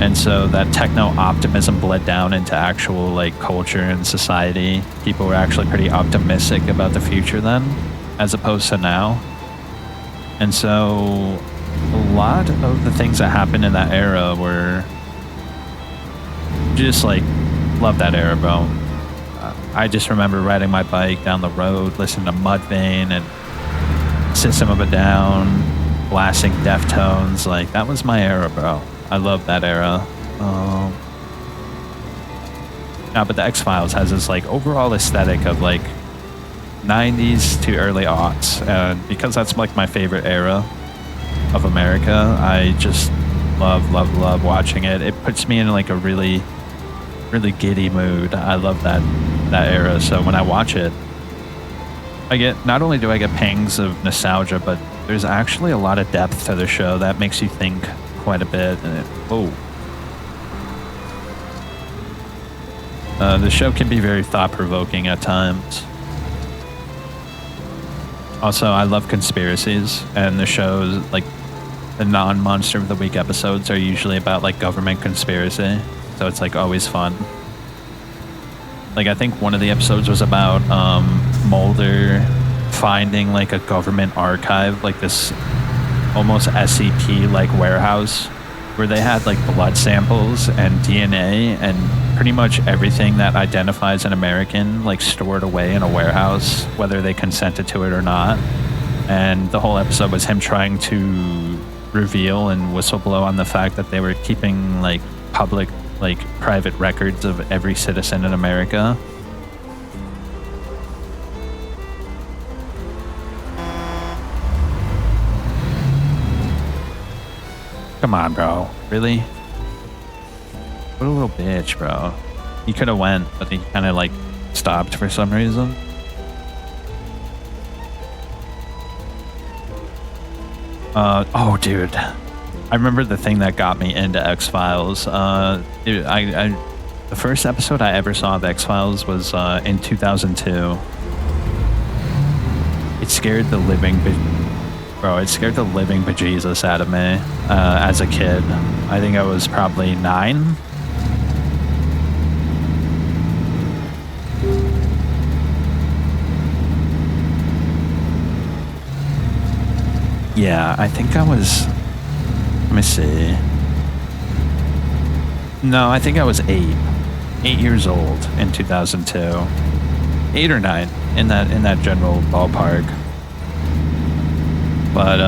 And so that techno optimism bled down into actual, like, culture and society. People were actually pretty optimistic about the future then, as opposed to now. And so a lot of the things that happened in that era were just like, love that era, bro. I just remember riding my bike down the road, listening to Mudvayne and System of a Down, blasting Deftones. Like, that was my era, bro. I love that era. But the X-Files has this like overall aesthetic of like 90s to early aughts, and because that's like my favorite era of America, I just love watching it. It puts me in like a really giddy mood. I love that era. So when I watch it, not only do I get pangs of nostalgia, but there's actually a lot of depth to the show that makes you think quite a bit. And the show can be very thought-provoking at times. Also, I love conspiracies, and the shows, like, the non-Monster of the Week episodes are usually about, like, government conspiracy, so it's, like, always fun. Like, I think one of the episodes was about Mulder finding, like, a government archive, like this almost SCP-like warehouse, where they had, like, blood samples and DNA and pretty much everything that identifies an American, like, stored away in a warehouse, whether they consented to it or not. And the whole episode was him trying to reveal and whistleblow on the fact that they were keeping, like, public, like, private records of every citizen in America. Come on, bro. Really? What a little bitch, bro. He could have went, but he kind of, like, stopped for some reason. Oh, dude. I remember the thing that got me into X-Files. The first episode I ever saw of X-Files was in 2002. It scared the living bejesus out of me as a kid. I think I was probably 9. Yeah, I think I was... Let me see. No, I think I was 8. 8 years old in 2002. 8 or 9, in that general ballpark. But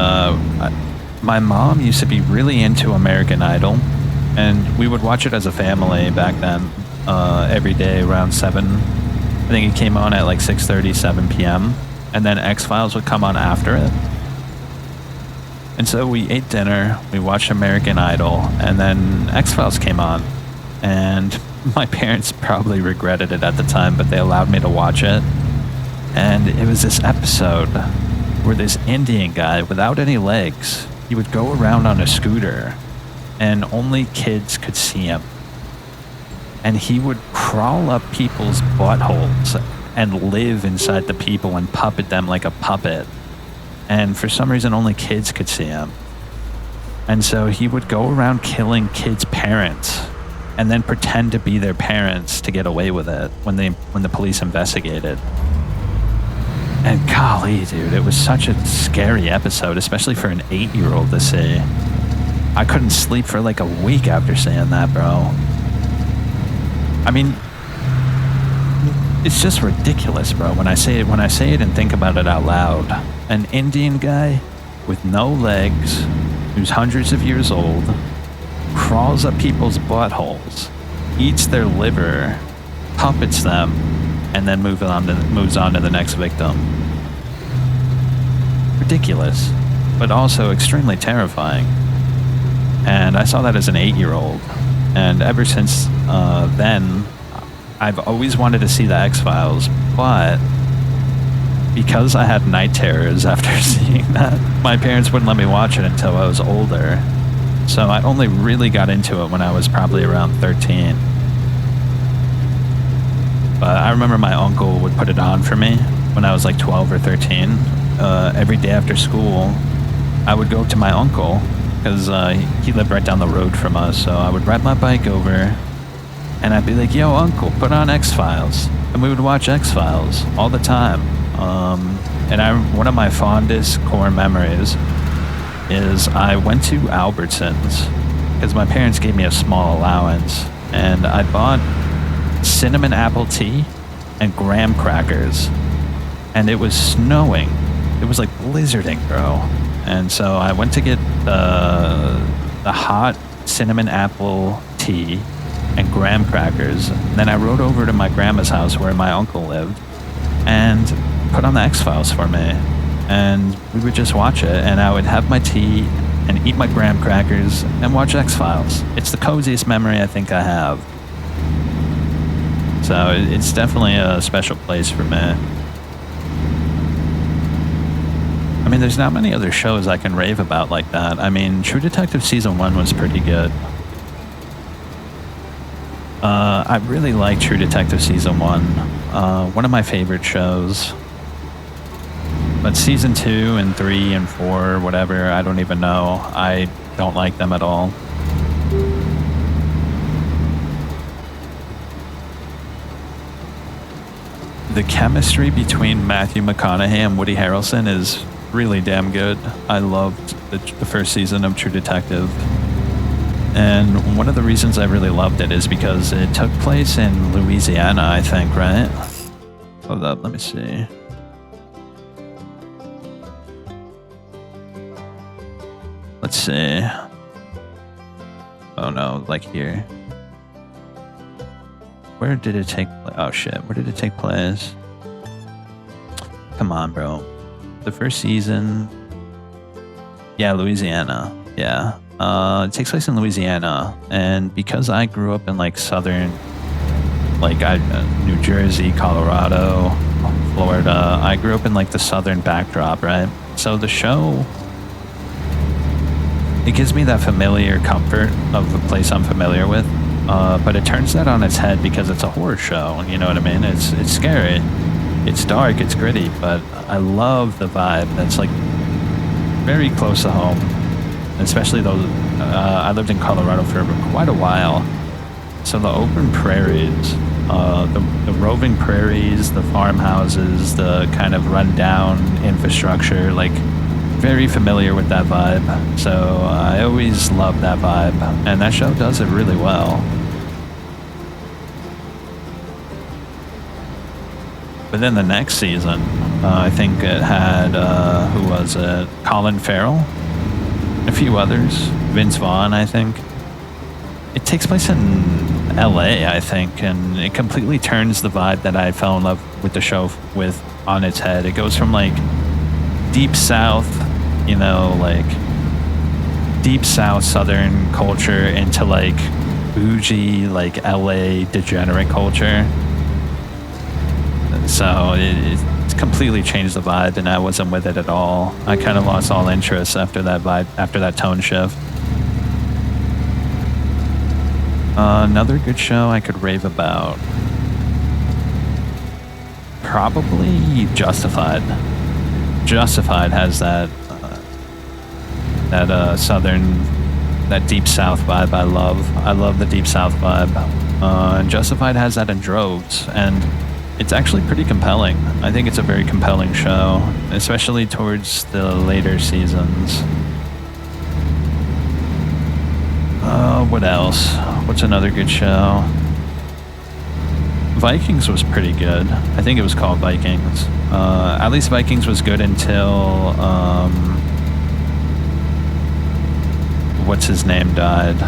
my mom used to be really into American Idol, and we would watch it as a family back then, every day around 7. I think it came on at like 6:30, 7 p.m., and then X-Files would come on after it. And so we ate dinner, we watched American Idol, and then X-Files came on. And my parents probably regretted it at the time, but they allowed me to watch it. And it was this episode where this Indian guy without any legs, he would go around on a scooter and only kids could see him. And he would crawl up people's buttholes and live inside the people and puppet them like a puppet. And for some reason, only kids could see him. And so he would go around killing kids' parents and then pretend to be their parents to get away with it when the police investigated. And golly, dude, it was such a scary episode, especially for an 8-year-old to see. I couldn't sleep for like a week after seeing that, bro. I mean, it's just ridiculous, bro. When I say it and think about it out loud. An Indian guy with no legs, who's hundreds of years old, crawls up people's buttholes, eats their liver, puppets them, and then moves on to the next victim. Ridiculous, but also extremely terrifying. And I saw that as an 8-year-old, and ever since then, I've always wanted to see the X-Files, but because I had night terrors after seeing that, my parents wouldn't let me watch it until I was older. So I only really got into it when I was probably around 13. But I remember my uncle would put it on for me when I was like 12 or 13. Every day after school, I would go to my uncle because he lived right down the road from us. So I would ride my bike over and I'd be like, yo, uncle, put on X-Files. And we would watch X-Files all the time. And one of my fondest core memories is I went to Albertsons because my parents gave me a small allowance, and I bought cinnamon apple tea and graham crackers, and it was snowing. It was like blizzarding, bro. And so I went to get the hot cinnamon apple tea and graham crackers. And then I rode over to my grandma's house where my uncle lived and put on the X-Files for me. And we would just watch it, and I would have my tea and eat my graham crackers and watch X-Files. It's the coziest memory I think I have. So it's definitely a special place for me. I mean, there's not many other shows I can rave about like that. I mean, True Detective Season 1 was pretty good. I really like True Detective Season 1. One of my favorite shows. But Season 2 and 3 and 4, whatever, I don't even know. I don't like them at all. The chemistry between Matthew McConaughey and Woody Harrelson is really damn good. I loved the first season of True Detective. And one of the reasons I really loved it is because it took place in Louisiana, I think, right? Hold up, let me see. Let's see. Oh no, like here. Where did it take place? Oh shit, where did it take place? Come on, bro. The first season. Yeah, Louisiana. Yeah. It takes place in Louisiana. And because I grew up in like southern, like New Jersey, Colorado, Florida, I grew up in like the southern backdrop, right? So the show it gives me that familiar comfort of a place I'm familiar with. But it turns that on its head because it's a horror show. You know what I mean? It's scary, it's dark, it's gritty, but I love the vibe that's like very close to home. Especially though I lived in Colorado for quite a while, so the open prairies, the roving prairies, the farmhouses, the kind of rundown infrastructure, like very familiar with that vibe. So I always love that vibe, and that show does it really well. But then the next season, I think it had, who was it? Colin Farrell? A few others. Vince Vaughn, I think. It takes place in LA, I think, and it completely turns the vibe that I fell in love with the show with on its head. It goes from like deep south, you know, like deep south southern culture into like bougie, like LA degenerate culture. So it's completely changed the vibe, and I wasn't with it at all. I kind of lost all interest after that vibe, after that tone shift. Another good show I could rave about, probably Justified. Justified has that southern, that deep south vibe. I love the deep south vibe. And Justified has that in droves, and it's actually pretty compelling. I think it's a very compelling show, especially towards the later seasons. What else? What's another good show? Vikings was pretty good. I think it was called Vikings. At least Vikings was good until what's his name died.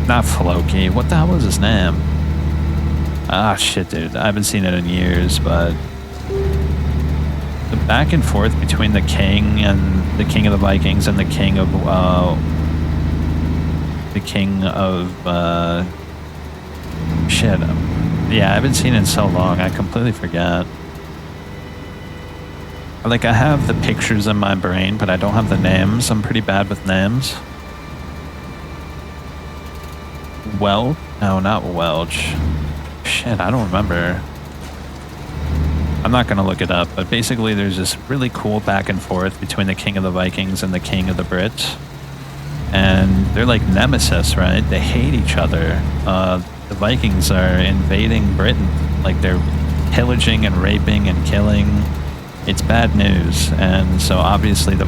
Not Floki. What the hell was his name? Ah, shit, dude. I haven't seen it in years, but the back and forth between the king and the king of the Vikings and the king of shit. Yeah, I haven't seen it in so long. I completely forget. Like, I have the pictures in my brain, but I don't have the names. I'm pretty bad with names. No, not Welch. Shit, I don't remember. I'm not gonna look it up, but basically there's this really cool back and forth between the king of the Vikings and the king of the Brits. And they're like nemesis, right? They hate each other. The Vikings are invading Britain. Like, they're pillaging and raping and killing. It's bad news. And so obviously the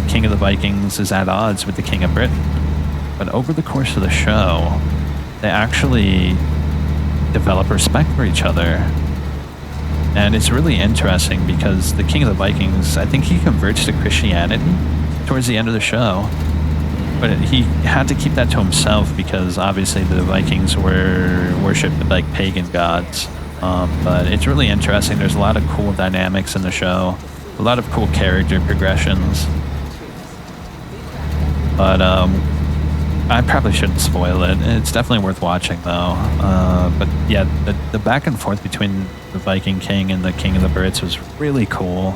king of the Vikings is at odds with the king of Britain. But over the course of the show, they actually develop respect for each other. And it's really interesting because the king of the Vikings, I think he converts to Christianity towards the end of the show. But he had to keep that to himself because obviously the Vikings were worshipped like pagan gods. But it's really interesting. There's a lot of cool dynamics in the show, a lot of cool character progressions. But I probably shouldn't spoil it. It's definitely worth watching though. But yeah, the back and forth between the Viking King and the King of the Brits was really cool.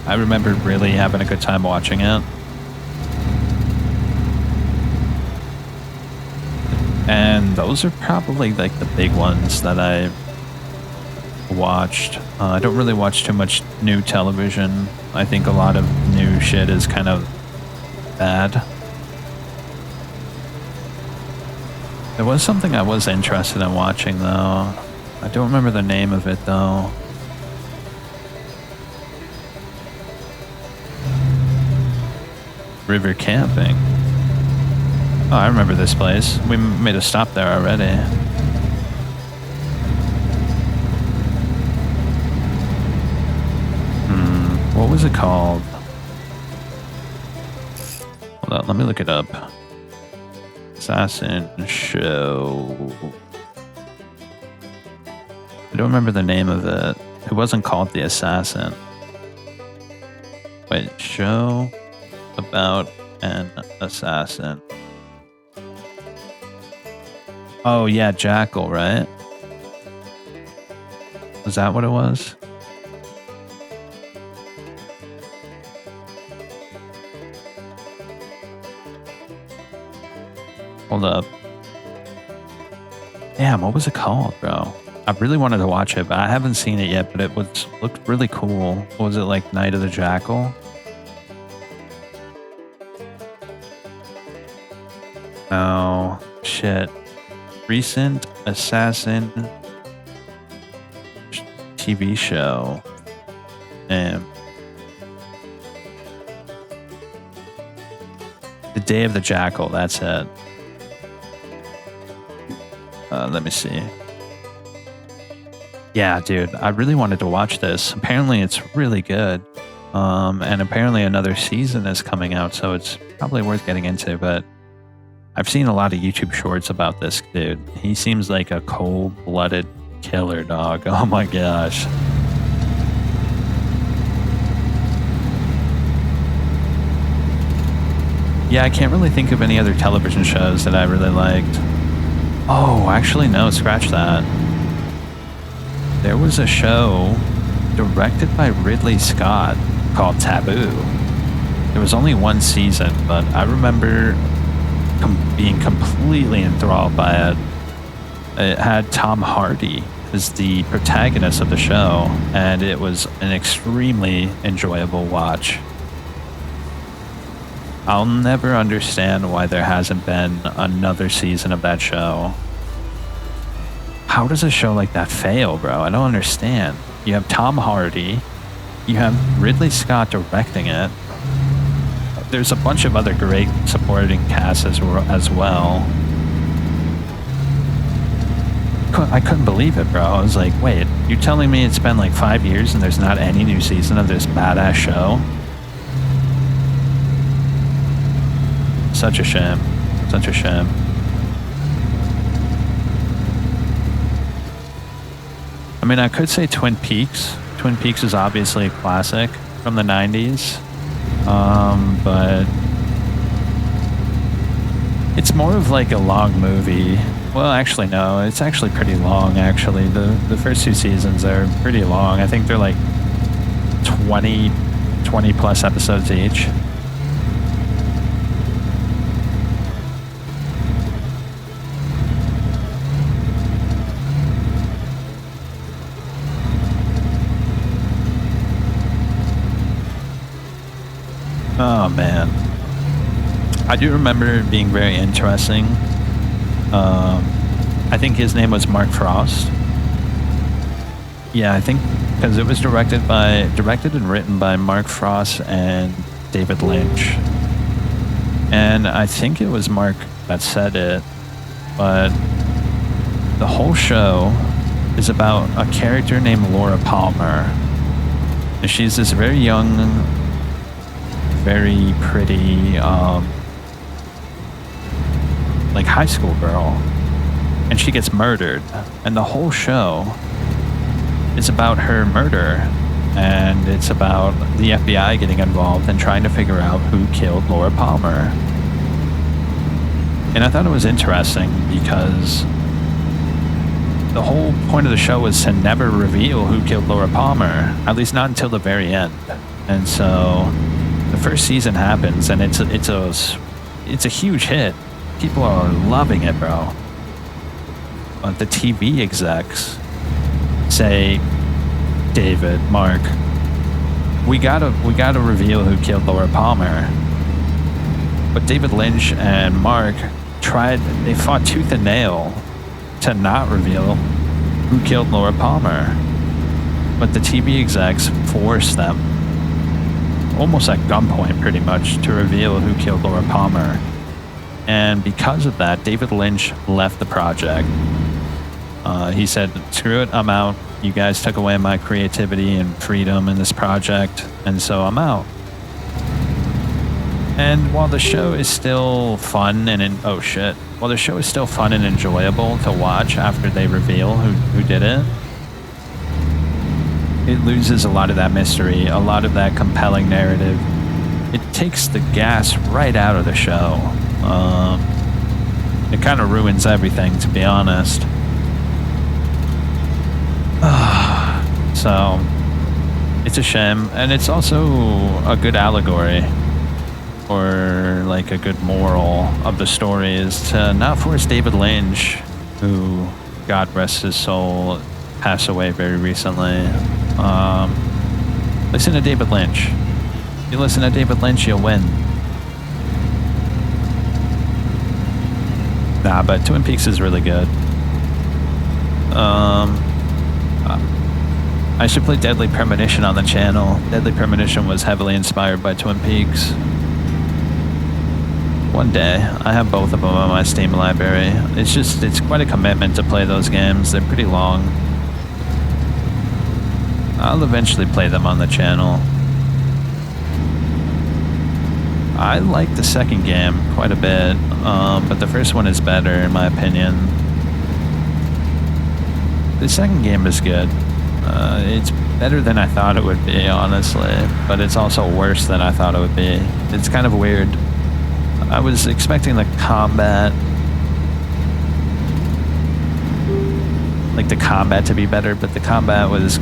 I remember really having a good time watching it. And those are probably like the big ones that I watched. I don't really watch too much new television. I think a lot of new shit is kind of bad. There was something I was interested in watching though. I don't remember the name of it though. River camping. Oh, I remember this place. We made a stop there already. What was it called? Hold on, let me look it up. Assassin Show. I don't remember the name of it. It wasn't called The Assassin. Wait, show about an assassin. Oh yeah, Jackal, right? Was that what it was? Hold up. Damn, what was it called, bro? I really wanted to watch it, but I haven't seen it yet, but it looked really cool. What was it, like Night of the Jackal? Oh, shit. Recent Assassin TV show. Damn. The Day of the Jackal, that's it. Let me see. Yeah, dude, I really wanted to watch this. Apparently it's really good. And apparently another season is coming out, so it's probably worth getting into, but I've seen a lot of YouTube shorts about this dude. He seems like a cold-blooded killer, dog. Oh my gosh. Yeah, I can't really think of any other television shows that I really liked. Oh, actually, no, scratch that. There was a show directed by Ridley Scott called Taboo. There was only one season, but I remember being completely enthralled by it. It had Tom Hardy as the protagonist of the show, and it was an extremely enjoyable watch. I'll never understand why there hasn't been another season of that show. How does a show like that fail, bro? I don't understand. You have Tom Hardy, you have Ridley Scott directing it. There's a bunch of other great supporting casts as well. I couldn't believe it, bro. I was like, wait, you're telling me it's been like 5 years and there's not any new season of this badass show? Such a shame. Such a shame. I mean, I could say Twin Peaks. Twin Peaks is obviously a classic from the 90s. But it's more of like a long movie. Well, actually, no. It's actually pretty long, actually. The first two seasons are pretty long. I think they're like 20 plus episodes each. Oh, man. I do remember it being very interesting. I think his name was Mark Frost. Yeah, I think because it was directed and written by Mark Frost and David Lynch. And I think it was Mark that said it, but the whole show is about a character named Laura Palmer. And she's this very young, very pretty, like high school girl, and she gets murdered, and the whole show is about her murder, and it's about the FBI getting involved and trying to figure out who killed Laura Palmer. And I thought it was interesting because the whole point of the show was to never reveal who killed Laura Palmer, at least not until the very end. And so the first season happens, and it's a huge hit. People are loving it, bro. But the TV execs say, David, Mark, we gotta reveal who killed Laura Palmer. But David Lynch and Mark they fought tooth and nail to not reveal who killed Laura Palmer. But the TV execs forced them, almost at gunpoint pretty much, to reveal who killed Laura Palmer. And because of that, David Lynch left the project. He said, screw it, I'm out. You guys took away my creativity and freedom in this project, and so I'm out. And while the show is still fun while the show is still fun and enjoyable to watch after they reveal who did it, it loses a lot of that mystery, a lot of that compelling narrative. It takes the gas right out of the show. It kind of ruins everything, to be honest. So, it's a shame, and it's also a good allegory. or like a good moral of the story is to not force David Lynch, who, God rest his soul, passed away very recently. Listen to David Lynch. If you listen to David Lynch, you'll win. Nah, but Twin Peaks is really good. I should play Deadly Premonition on the channel. Deadly Premonition was heavily inspired by Twin Peaks. One day. I have both of them on my Steam library. It's quite a commitment to play those games. They're pretty long. I'll eventually play them on the channel. I like the second game quite a bit, but the first one is better in my opinion. The second game is good. It's better than I thought it would be, honestly, but it's also worse than I thought it would be. It's kind of weird. I was expecting the combat to be better, but the combat was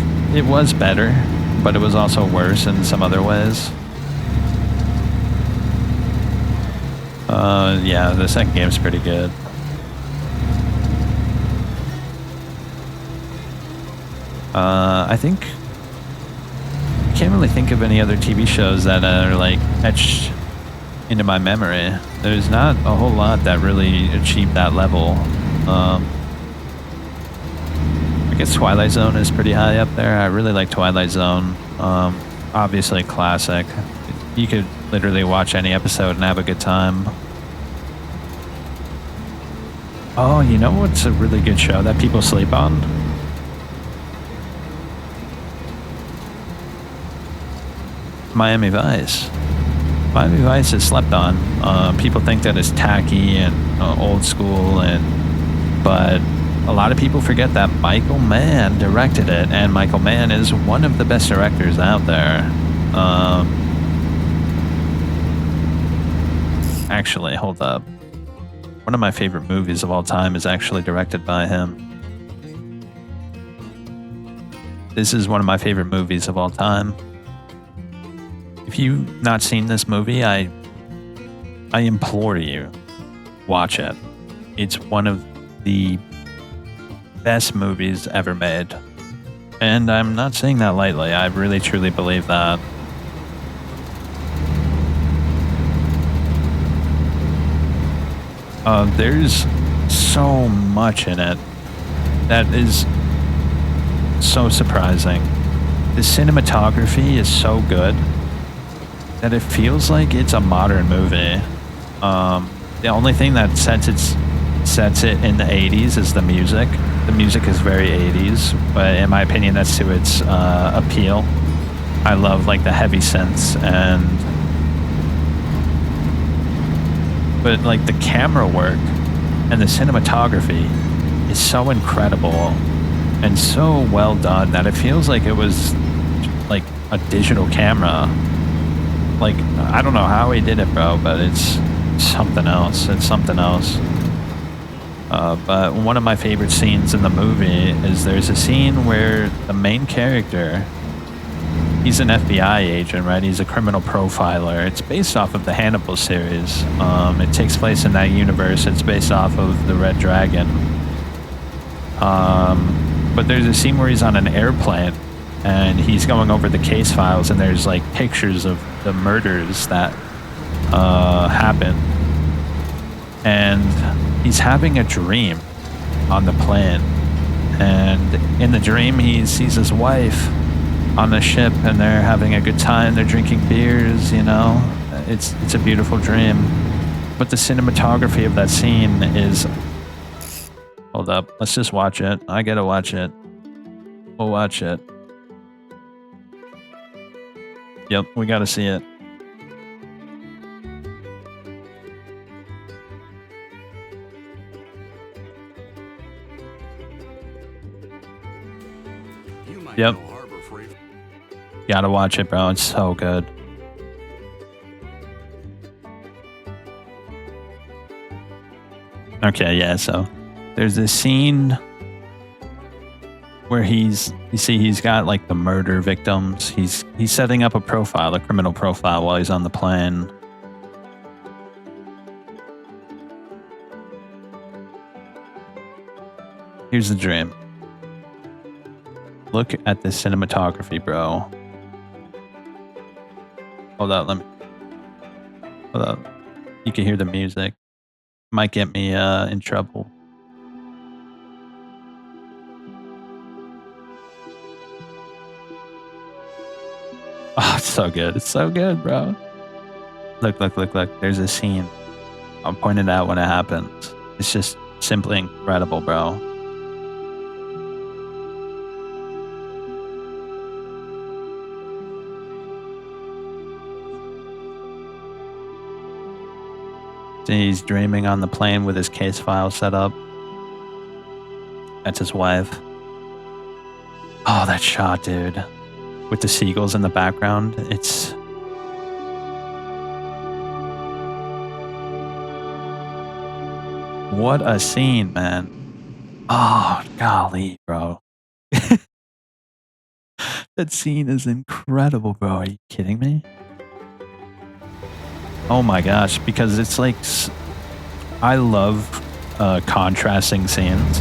better, but it was also worse in some other ways. Yeah, the second game's pretty good. I can't really think of any other TV shows that are like etched into my memory. There's not a whole lot that really achieved that level. I guess Twilight Zone is pretty high up there. I really like Twilight Zone. Obviously a classic. You could literally watch any episode and have a good time. Oh, you know what's a really good show that people sleep on? Miami Vice. Miami Vice is slept on. People think that it's tacky and old school, but a lot of people forget that Michael Mann directed it, and Michael Mann is one of the best directors out there. Actually, hold up. One of my favorite movies of all time is actually directed by him. This is one of my favorite movies of all time. If you've not seen this movie, I implore you, watch it. It's one of the best movies ever made. And I'm not saying that lightly. I really truly believe that. There's so much in it that is so surprising. The cinematography is so good that it feels like it's a modern movie. The only thing that sets it in the 80s is the music. The music is very 80s, but in my opinion, that's to its appeal. I love like the heavy synths but like the camera work and the cinematography is so incredible and so well done that it feels like it was like a digital camera. Like, I don't know how he did it, bro, but it's something else. It's something else. But one of my favorite scenes in the movie is there's a scene where the main character, he's an FBI agent, right? He's a criminal profiler. It's based off of the Hannibal series. It takes place in that universe. It's based off of the Red Dragon. But there's a scene where he's on an airplane and he's going over the case files, and there's like pictures of the murders that happened. And he's having a dream on the plane. And in the dream, he sees his wife on the ship, and they're having a good time. They're drinking beers, you know. It's a beautiful dream. But the cinematography of that scene is... Hold up. Let's just watch it. I gotta watch it. We'll watch it. Yep, we gotta see it. Yep. Gotta watch it, bro. It's so good. Okay, yeah, so there's this scene where he's got like the murder victims. He's setting up a criminal profile while he's on the plane. Here's the dream. Look at the cinematography, bro. Hold on, hold on. You can hear the music. Might get me in trouble. Oh, it's so good. It's so good, bro. Look. There's a scene. I'll point it out when it happens. It's just simply incredible, bro. He's dreaming on the plane with his case file set up. That's his wife. Oh, that shot, dude. With the seagulls in the background. It's... What a scene, man. Oh, golly, bro. That scene is incredible, bro. Are you kidding me? Oh my gosh, because it's like... I love contrasting scenes.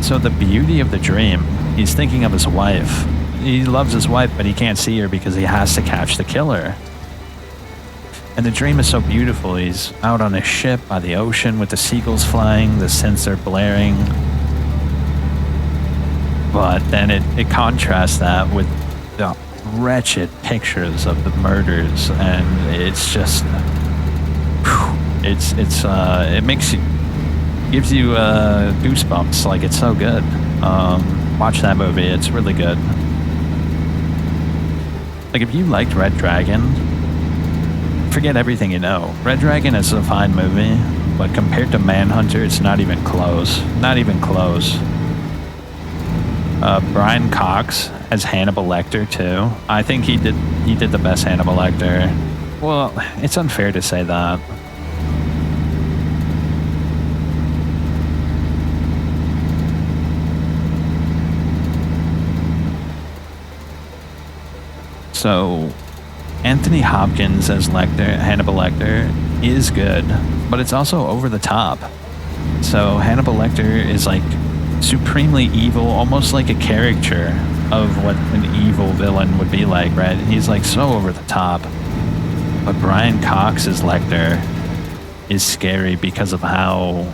So the beauty of the dream, he's thinking of his wife. He loves his wife, but he can't see her because he has to catch the killer. And the dream is so beautiful. He's out on a ship by the ocean with the seagulls flying, the synths are blaring. But then it contrasts that with the wretched pictures of the murders, and it's just... it makes you... gives you goosebumps. Like, it's so good. Watch that movie. It's really good. Like, if you liked Red Dragon, forget everything you know. Red Dragon is a fine movie, but compared to Manhunter, it's not even close. Not even close. Brian Cox as Hannibal Lecter too. I think he did the best Hannibal Lecter. Well, it's unfair to say that. So, Anthony Hopkins as Hannibal Lecter is good, but it's also over the top. So Hannibal Lecter is like supremely evil, almost like a caricature of what an evil villain would be like, right? He's like so over the top. But Brian Cox's Lecter is scary because of how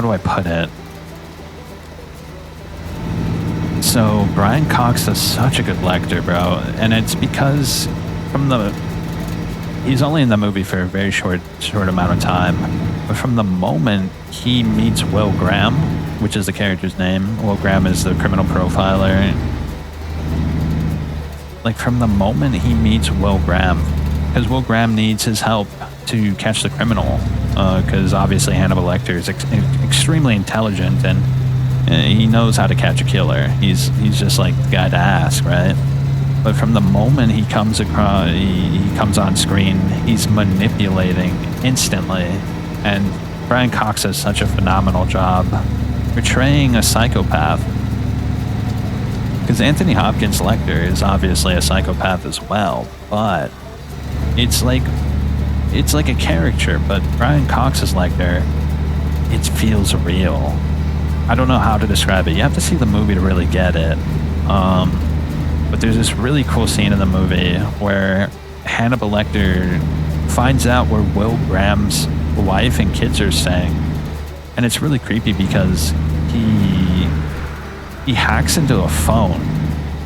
do I put it? So Brian Cox does such a good Lecter, bro, and it's because he's only in the movie for a very short amount of time, but from the moment he meets Will Graham, which is the character's name, Will Graham is the criminal profiler. Like, from the moment he meets Will Graham, because Will Graham needs his help to catch the criminal, because obviously Hannibal Lecter is extremely intelligent and he knows how to catch a killer. He's just like the guy to ask, right? But from the moment he comes across, he comes on screen, he's manipulating instantly. And Brian Cox does such a phenomenal job portraying a psychopath. Because Anthony Hopkins' Lecter is obviously a psychopath as well, but it's like a caricature. But Brian Cox's Lecter, it feels real. I don't know how to describe it. You have to see the movie to really get it. But there's this really cool scene in the movie where Hannibal Lecter finds out where Will Graham's wife and kids are staying. And it's really creepy because he hacks into a phone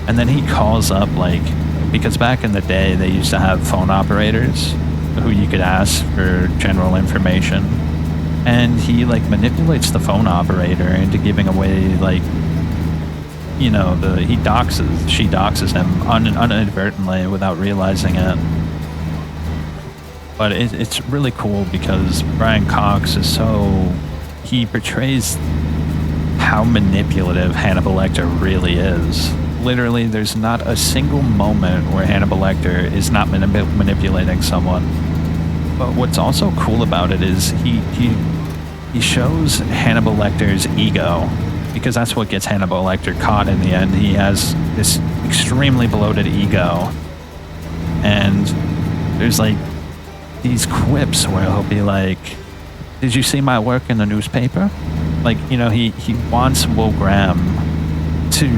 and then he calls up, like, because back in the day they used to have phone operators who you could ask for general information. And he, like, manipulates the phone operator into giving away, like, you know, she doxes him inadvertently without realizing it. But it's really cool because Brian Cox is he portrays how manipulative Hannibal Lecter really is. Literally, there's not a single moment where Hannibal Lecter is not manipulating someone. But what's also cool about it is he shows Hannibal Lecter's ego, because that's what gets Hannibal Lecter caught in the end. He has this extremely bloated ego, and there's like these quips where he'll be like, "Did you see my work in the newspaper? like, you know, he wants Will Graham to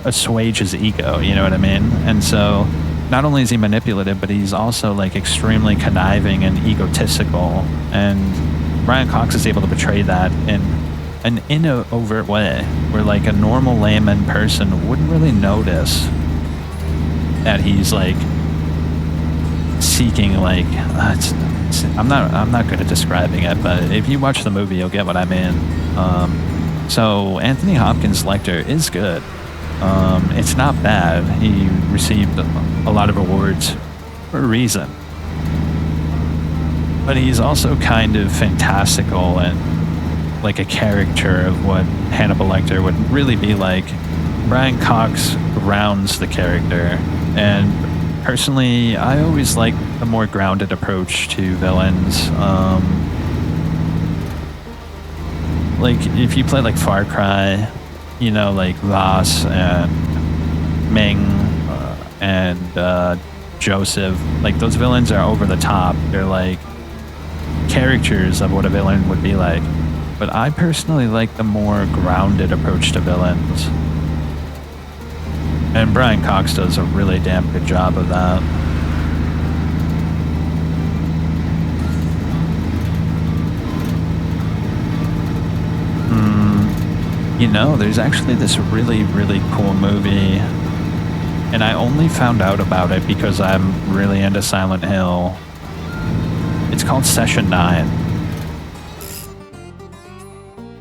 assuage his ego, you know what I mean? And so not only is he manipulative, but he's also like extremely conniving and egotistical. And Brian Cox is able to portray that in an overt way where like a normal layman person wouldn't really notice that he's like seeking like I'm not good at describing it, but if you watch the movie you'll get what I mean. So Anthony Hopkins' Lecter is good. It's not bad. He received a lot of awards for a reason, but he's also kind of fantastical and like a character of what Hannibal Lecter would really be like. Brian Cox rounds the character, and personally, I always like the more grounded approach to villains. Like, if you play like Far Cry, you know, like Voss and Ming and Joseph, like those villains are over the top. They're like caricatures of what a villain would be like. But I personally like the more grounded approach to villains. And Brian Cox does a really damn good job of that. You know, there's actually this really, really cool movie, and I only found out about it because I'm really into Silent Hill. It's called Session 9.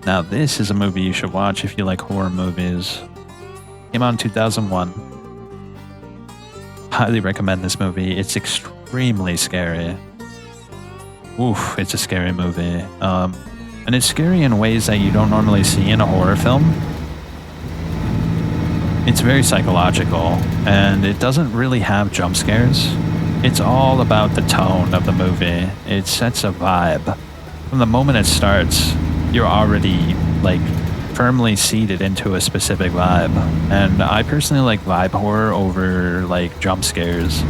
Now, this is a movie you should watch if you like horror movies. Came out in 2001. Highly recommend this movie. It's extremely scary. Oof, it's a scary movie. And it's scary in ways that you don't normally see in a horror film. It's very psychological, and it doesn't really have jump scares. It's all about the tone of the movie. It sets a vibe. From the moment it starts, you're already like firmly seated into a specific vibe. And I personally like vibe horror over like jump scares.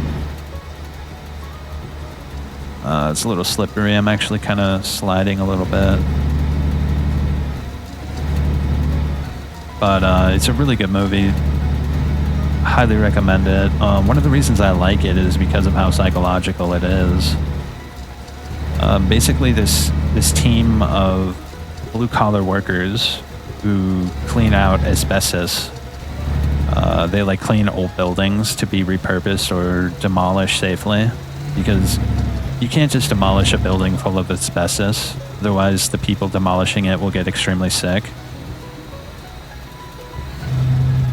It's a little slippery. I'm actually kind of sliding a little bit. But it's a really good movie. Highly recommend it. One of the reasons I like it is because of how psychological it is. Basically, this team of blue-collar workers who clean out asbestos. They like clean old buildings to be repurposed or demolished safely, because you can't just demolish a building full of asbestos. Otherwise, the people demolishing it will get extremely sick.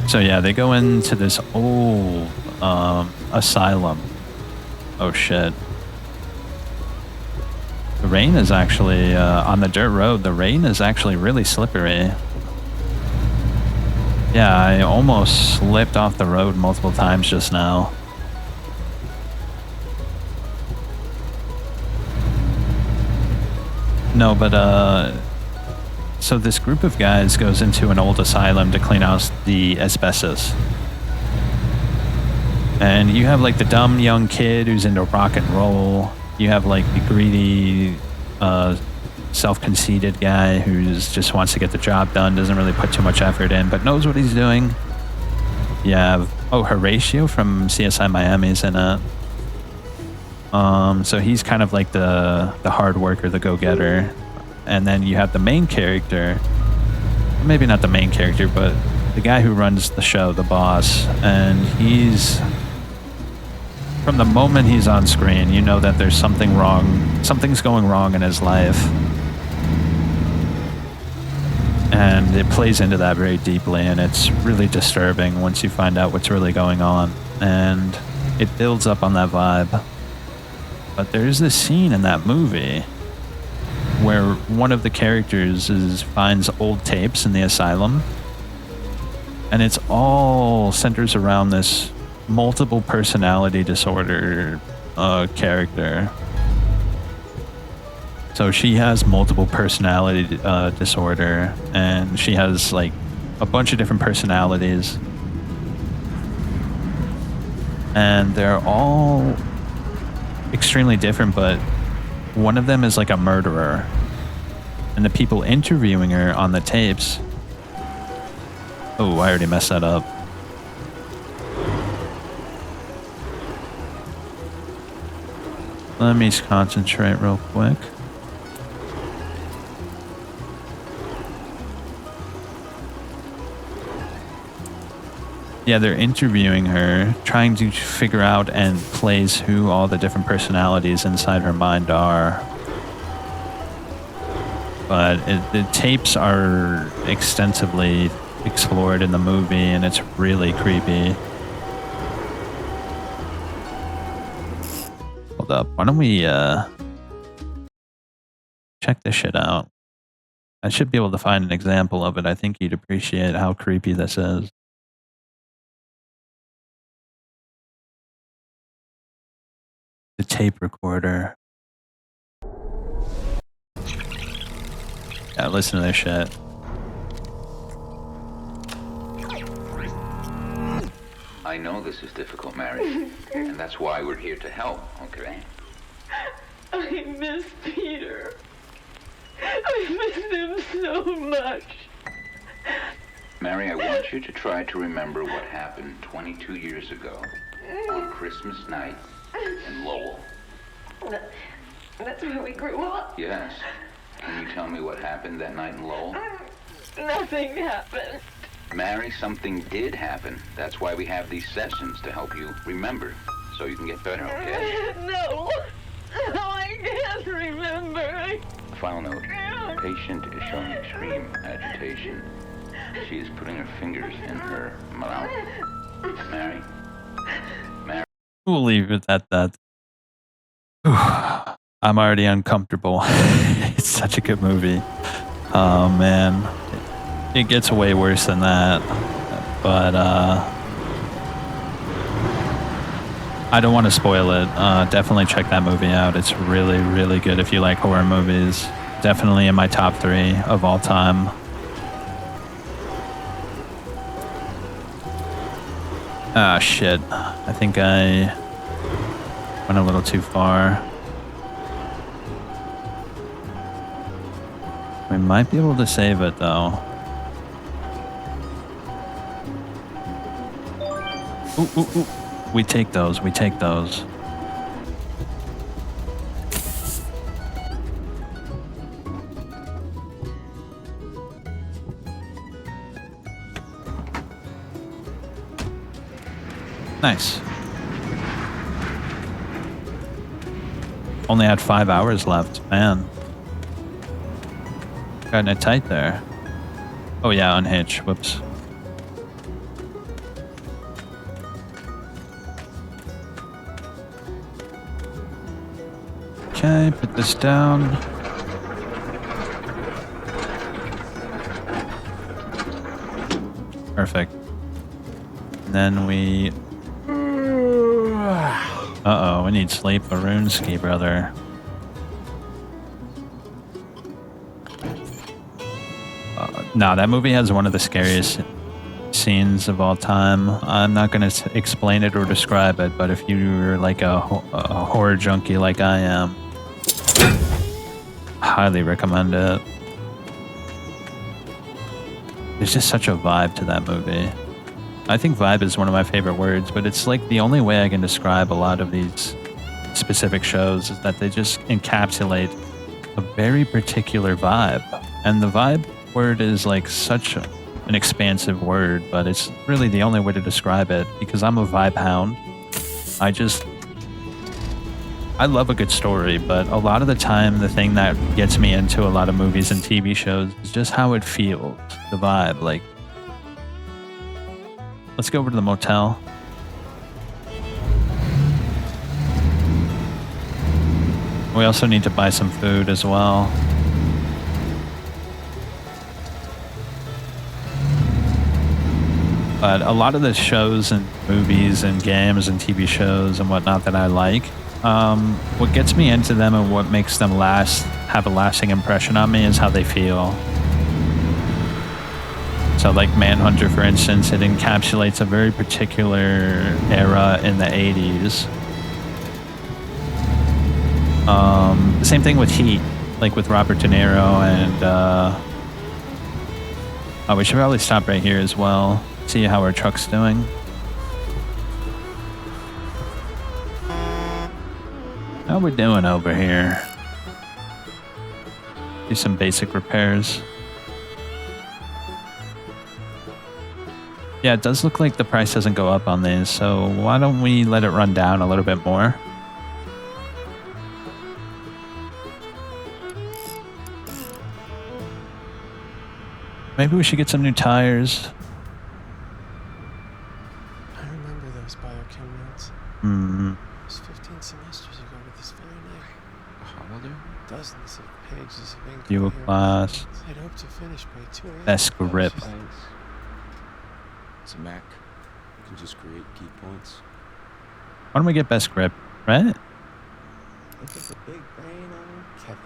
So yeah, they go into this old asylum. Oh shit. The rain is actually, on the dirt road, the rain is actually really slippery. Yeah, I almost slipped off the road multiple times just now. No, but so this group of guys goes into an old asylum to clean out the asbestos. And you have like the dumb young kid who's into rock and roll. You have like the greedy, self-conceited guy who just wants to get the job done, doesn't really put too much effort in, but knows what he's doing. You have, Horatio from CSI Miami's in it. So he's kind of like the hard worker, the go-getter. And then you have the main character, maybe not the main character, but the guy who runs the show, the boss. And he's, from the moment he's on screen, you know that there's something wrong, something's going wrong in his life. And it plays into that very deeply, and it's really disturbing once you find out what's really going on. And it builds up on that vibe. But there's this scene in that movie where one of the characters finds old tapes in the asylum, and it's all centers around this multiple personality disorder character. So she has multiple personality disorder, and she has like a bunch of different personalities, and they're all extremely different, but one of them is like a murderer. And the people interviewing her on the tapes. Oh, I already messed that up. Let me concentrate real quick. Yeah, they're interviewing her, trying to figure out and place who all the different personalities inside her mind are. But the tapes are extensively explored in the movie, and it's really creepy. Hold up, why don't we check this shit out? I should be able to find an example of it. I think you'd appreciate how creepy this is. The tape recorder. Yeah, listen to this shit. I know this is difficult, Mary, and that's why we're here to help, okay? I miss Peter. I miss him so much. Mary, I want you to try to remember what happened 22 years ago on Christmas night in Lowell. That's where we grew up. Yes. Can you tell me what happened that night in Lowell? Nothing happened. Mary, something did happen. That's why we have these sessions, to help you remember, so you can get better, okay? No. No, I can't remember. Final note. The patient is showing extreme agitation. She is putting her fingers in her mouth. Mary? Mary? We'll leave it at that. I'm already uncomfortable. It's such a good movie. Oh, man. It gets way worse than that. But, I don't want to spoil it. Definitely check that movie out. It's really, really good if you like horror movies. Definitely in my top 3 of all time. Ah, shit. I think I went a little too far. We might be able to save it, though. Ooh, ooh, ooh. We take those. We take those. Nice. Only had 5 hours left. Man. Gotten it tight there. Oh yeah, unhitch. Whoops. Okay, put this down. Perfect. And then we... Uh-oh, we need sleep for RuneScape, brother. No, that movie has one of the scariest scenes of all time. I'm not going to explain it or describe it, but if you're like a horror junkie like I am, highly recommend it. There's just such a vibe to that movie. I think vibe is one of my favorite words, but it's like the only way I can describe a lot of these specific shows is that they just encapsulate a very particular vibe. And the vibe word is like such an expansive word, but it's really the only way to describe it because I'm a vibe hound. I love a good story, but a lot of the time the thing that gets me into a lot of movies and TV shows is just how it feels, the vibe. Like, let's go over to the motel. We also need to buy some food as well. But a lot of the shows and movies and games and TV shows and whatnot that I like, what gets me into them and what makes them have a lasting impression on me is how they feel. So like Manhunter, for instance, it encapsulates a very particular era in the 80s. Same thing with Heat. like with Robert De Niro and oh, we should probably stop right here as well. See how our truck's doing. How we doing over here? Do some basic repairs. Yeah, it does look like the price doesn't go up on these, so why don't we let it run down a little bit more? Maybe we should get some new tires. I remember those biochem notes. Hmm. It was 15 semesters ago to this very night. How old are you? Dozens of pages of ink. Fuel on here. class. I'd hoped to finish by 2 a.m. Best grip. Thanks. It's a Mac. You can just create key points. Why don't we get best grip, right? Look at the big brain on Kevin.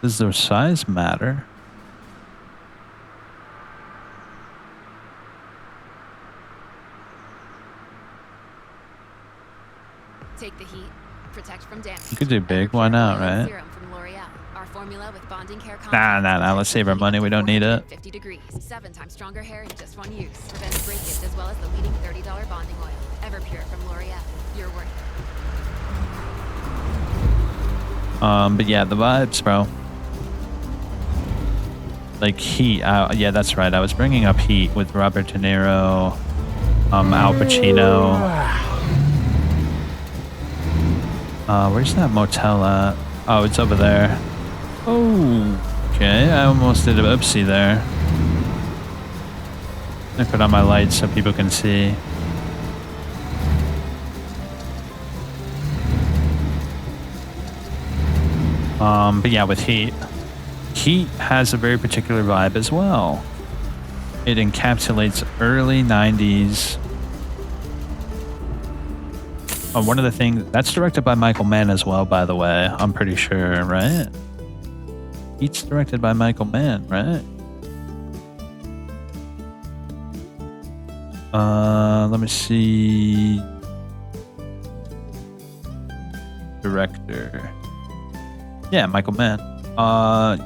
Does their size matter? Take the heat, protect from damage. You could do big, why not, right? Serum from L'Oreal. Our formula with bonding care Nah, let's save our money, we don't need it. 50 degrees, 7 times stronger hair in just one use. Prevents breakage as well as the leading $30 bonding oil. Everpure from L'Oreal. You're worth it. But yeah, the vibes, bro. Like Heat, yeah, that's right. I was bringing up Heat with Robert De Niro, Al Pacino. Where's that motel at? Oh, it's over there. Oh, okay. I almost did a oopsie there. I put on my lights so people can see. But yeah, with Heat. Heat has a very particular vibe as well. It encapsulates early 90s. One of the things that's directed by Michael Mann as well, by the way. I'm pretty sure, right? Heat's directed by Michael Mann, right? Let me see. Director. Yeah, Michael Mann.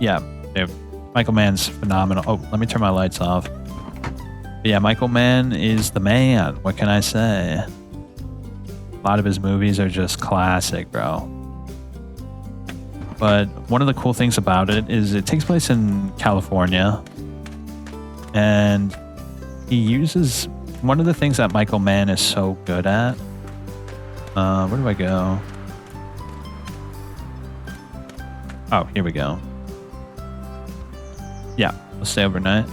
Yeah, Michael Mann's phenomenal. Oh, let me turn my lights off. But yeah, Michael Mann is the man. What can I say? A lot of his movies are just classic, bro. But one of the cool things about it is it takes place in California. And he uses one of the things that Michael Mann is so good at. Where do I go? Oh, here we go. Yeah, we'll stay overnight.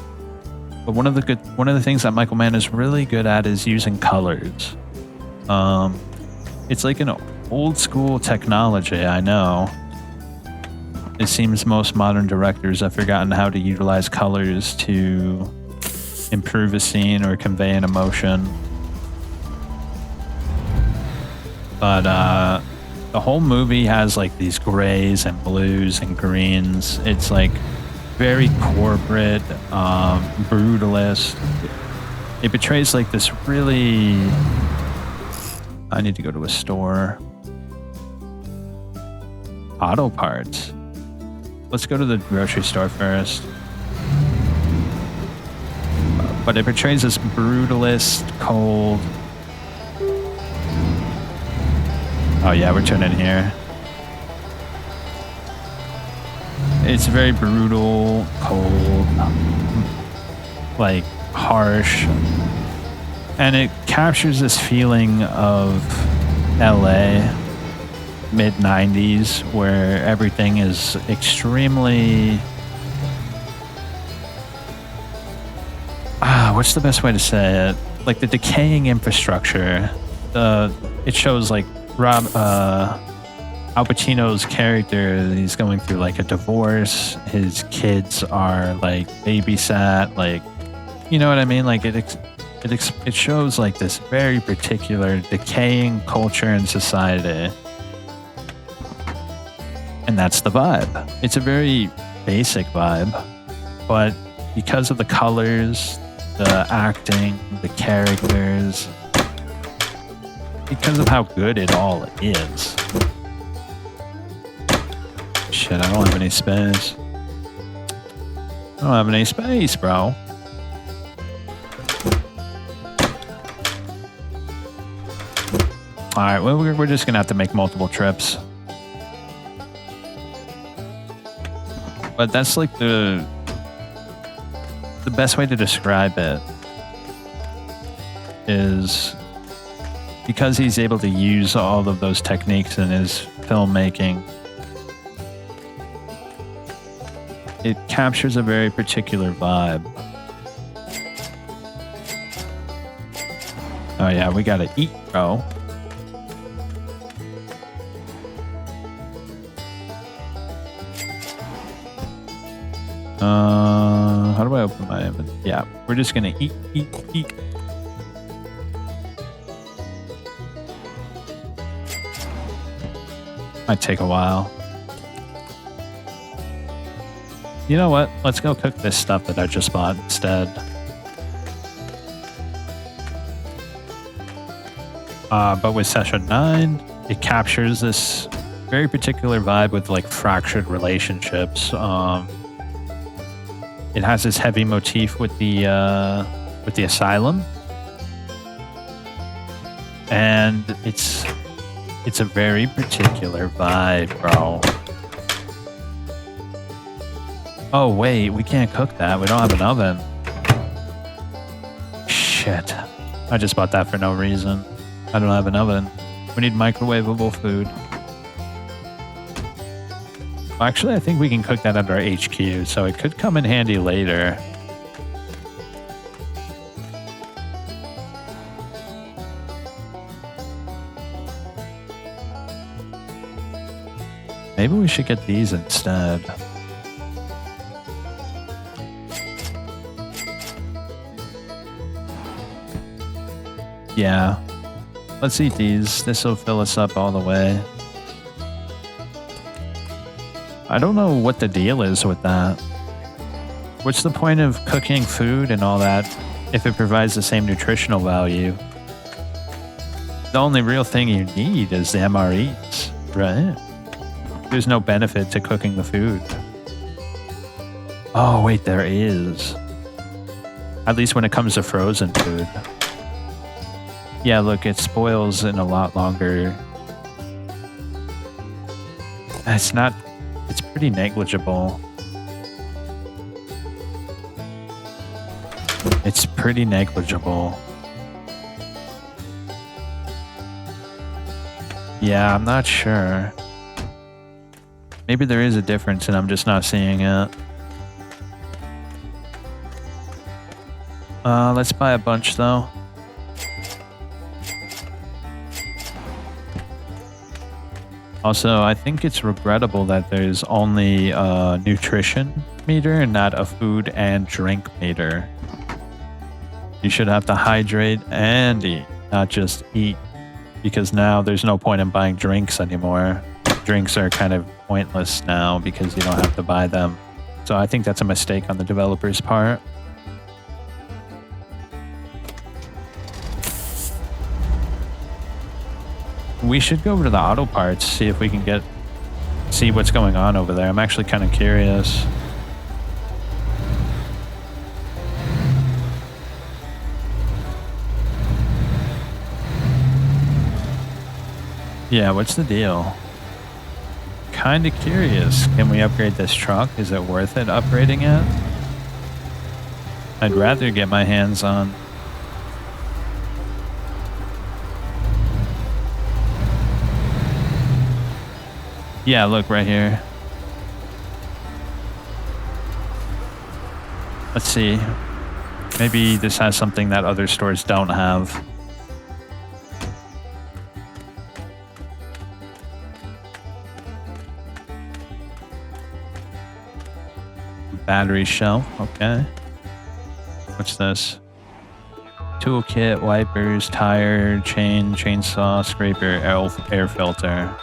But one of the things that Michael Mann is really good at is using colors. It's like an old school technology, I know. It seems most modern directors have forgotten how to utilize colors to improve a scene or convey an emotion. But the whole movie has like these grays and blues and greens. It's like very corporate, brutalist. It portrays like this really... I need to go to a store. Auto parts. Let's go to the grocery store first. But it portrays this brutalist, cold... Oh yeah, we're turning here. It's very brutal, cold, like harsh. And it captures this feeling of LA, mid-90s, where everything is extremely... what's the best way to say it? Like the decaying infrastructure. It shows like Al Pacino's character, he's going through like a divorce. His kids are like babysat, like, you know what I mean? Like it shows like this very particular decaying culture and society. And that's the vibe. It's a very basic vibe, but because of the colors, the acting, the characters, because of how good it all is. Shit, I don't have any space. I don't have any space, bro. Alright, well, we're just gonna have to make multiple trips. But that's like the best way to describe it is because he's able to use all of those techniques in his filmmaking. It captures a very particular vibe. Oh yeah, we gotta eat, bro. How do I open my inventory? Yeah, we're just gonna eat. Might take a while. You know what? Let's go cook this stuff that I just bought instead. But with Session 9, it captures this very particular vibe with like fractured relationships. It has this heavy motif with the asylum, and it's a very particular vibe, bro. Oh wait, we can't cook that. We don't have an oven. Shit, I just bought that for no reason. I don't have an oven. We need microwavable food. Actually, I think we can cook that at our HQ, so it could come in handy later. Maybe we should get these instead. Yeah. Let's eat these. This will fill us up all the way. I don't know what the deal is with that. What's the point of cooking food and all that if it provides the same nutritional value? The only real thing you need is the MREs, right? There's no benefit to cooking the food. Oh, wait, there is. At least when it comes to frozen food. Yeah, look, it spoils in a lot longer. It's not... It's pretty negligible. It's pretty negligible. Yeah, I'm not sure. Maybe there is a difference and I'm just not seeing it. Let's buy a bunch though. Also, I think it's regrettable that there's only a nutrition meter and not a food and drink meter. You should have to hydrate and eat, not just eat. Because now there's no point in buying drinks anymore. Drinks are kind of pointless now because you don't have to buy them. So I think that's a mistake on the developer's part. We should go over to the auto parts, see if we can see what's going on over there. I'm actually kind of curious. Yeah, what's the deal? Kind of curious. Can we upgrade this truck? Is it worth it upgrading it? I'd rather get my hands on... Yeah, look right here. Let's see. Maybe this has something that other stores don't have. Battery shelf, okay. What's this? Toolkit, wipers, tire, chain, chainsaw, scraper, air filter.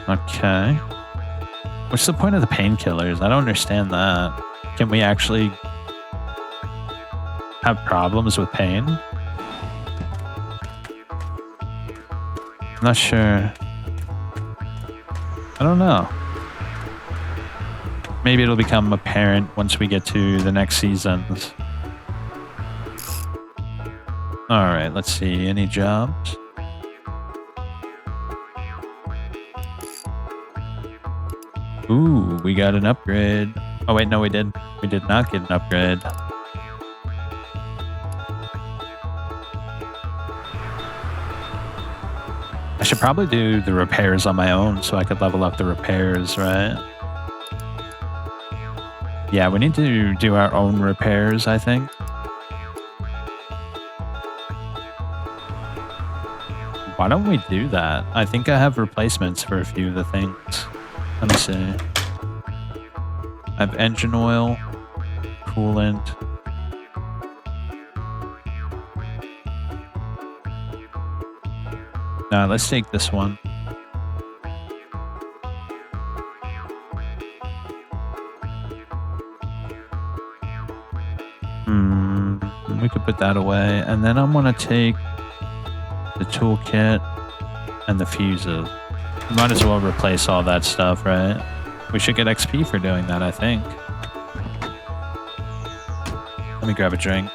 Okay. What's the point of the painkillers? I don't understand that. Can we actually have problems with pain? not sure. I don't know. Maybe it'll become apparent once we get to the next seasons. Alright, let's see. Any jobs? Ooh, we got an upgrade. Oh wait, no we did. We did not get an upgrade. I should probably do the repairs on my own so I could level up the repairs, right? Yeah, we need to do our own repairs, I think. Why don't we do that? I think I have replacements for a few of the things. Let me see. I have engine oil, coolant. Let's take this one. We could put that away. And then I'm going to take the toolkit and the fuses. We might as well replace all that stuff, right? We should get XP for doing that, I think. Let me grab a drink.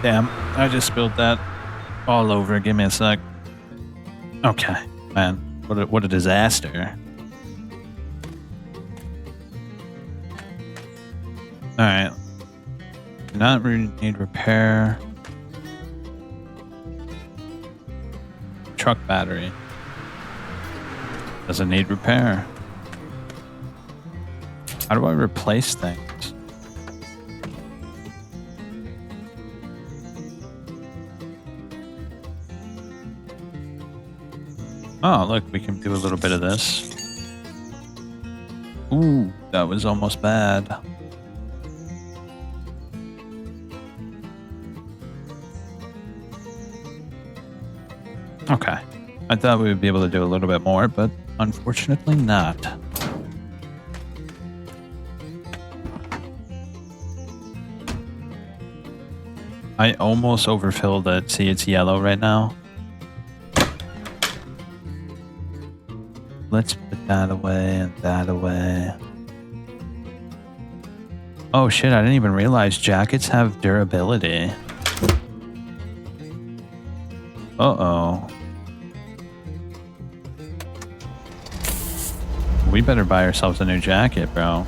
Damn, I just spilled that all over. Give me a sec. Okay, man, what a disaster. Alright. Do not need repair. Truck battery. Doesn't need repair. How do I replace things? Oh, look, we can do a little bit of this. Ooh, that was almost bad. Okay. I thought we would be able to do a little bit more, but unfortunately not. I almost overfilled it. See, it's yellow right now. Let's put that away and that away. Oh shit, I didn't even realize jackets have durability. Uh-oh. We better buy ourselves a new jacket, bro.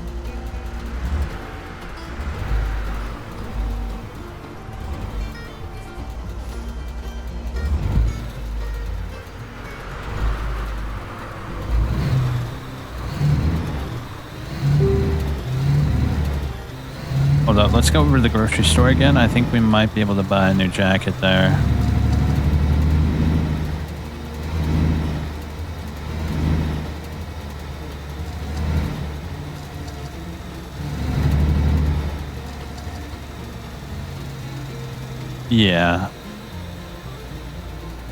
Hold up, let's go over to the grocery store again. I think we might be able to buy a new jacket there. Yeah.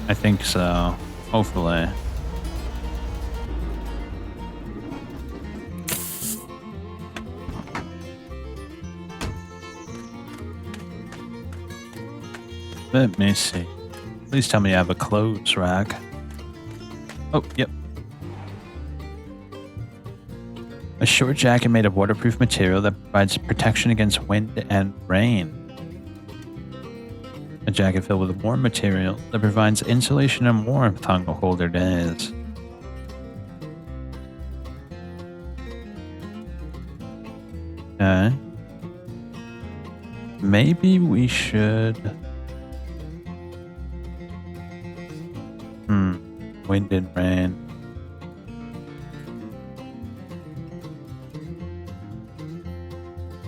I think so. Hopefully. Let me see. Please tell me I have a clothes rack. Oh, yep. A short jacket made of waterproof material that provides protection against wind and rain. A jacket filled with warm material that provides insulation and warmth on colder days. Okay. Maybe we should... Wind and rain.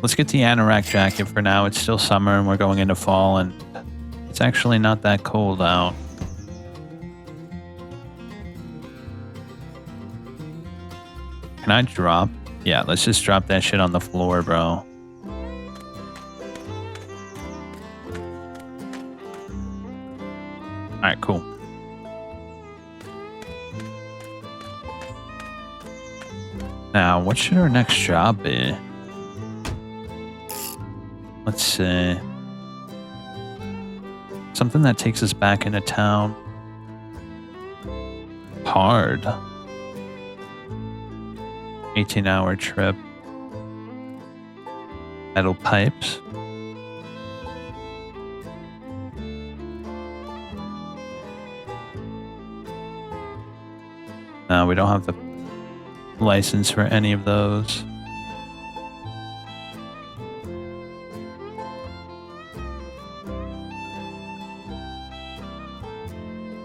Let's get the anorak jacket for now. It's still summer and we're going into fall and it's actually not that cold out. Can I drop? Yeah, let's just drop that shit on the floor, bro. Alright, cool. Now, what should our next job be? Let's see. Something that takes us back into town. Hard. 18-hour trip. Metal pipes. No, we don't have the license for any of those.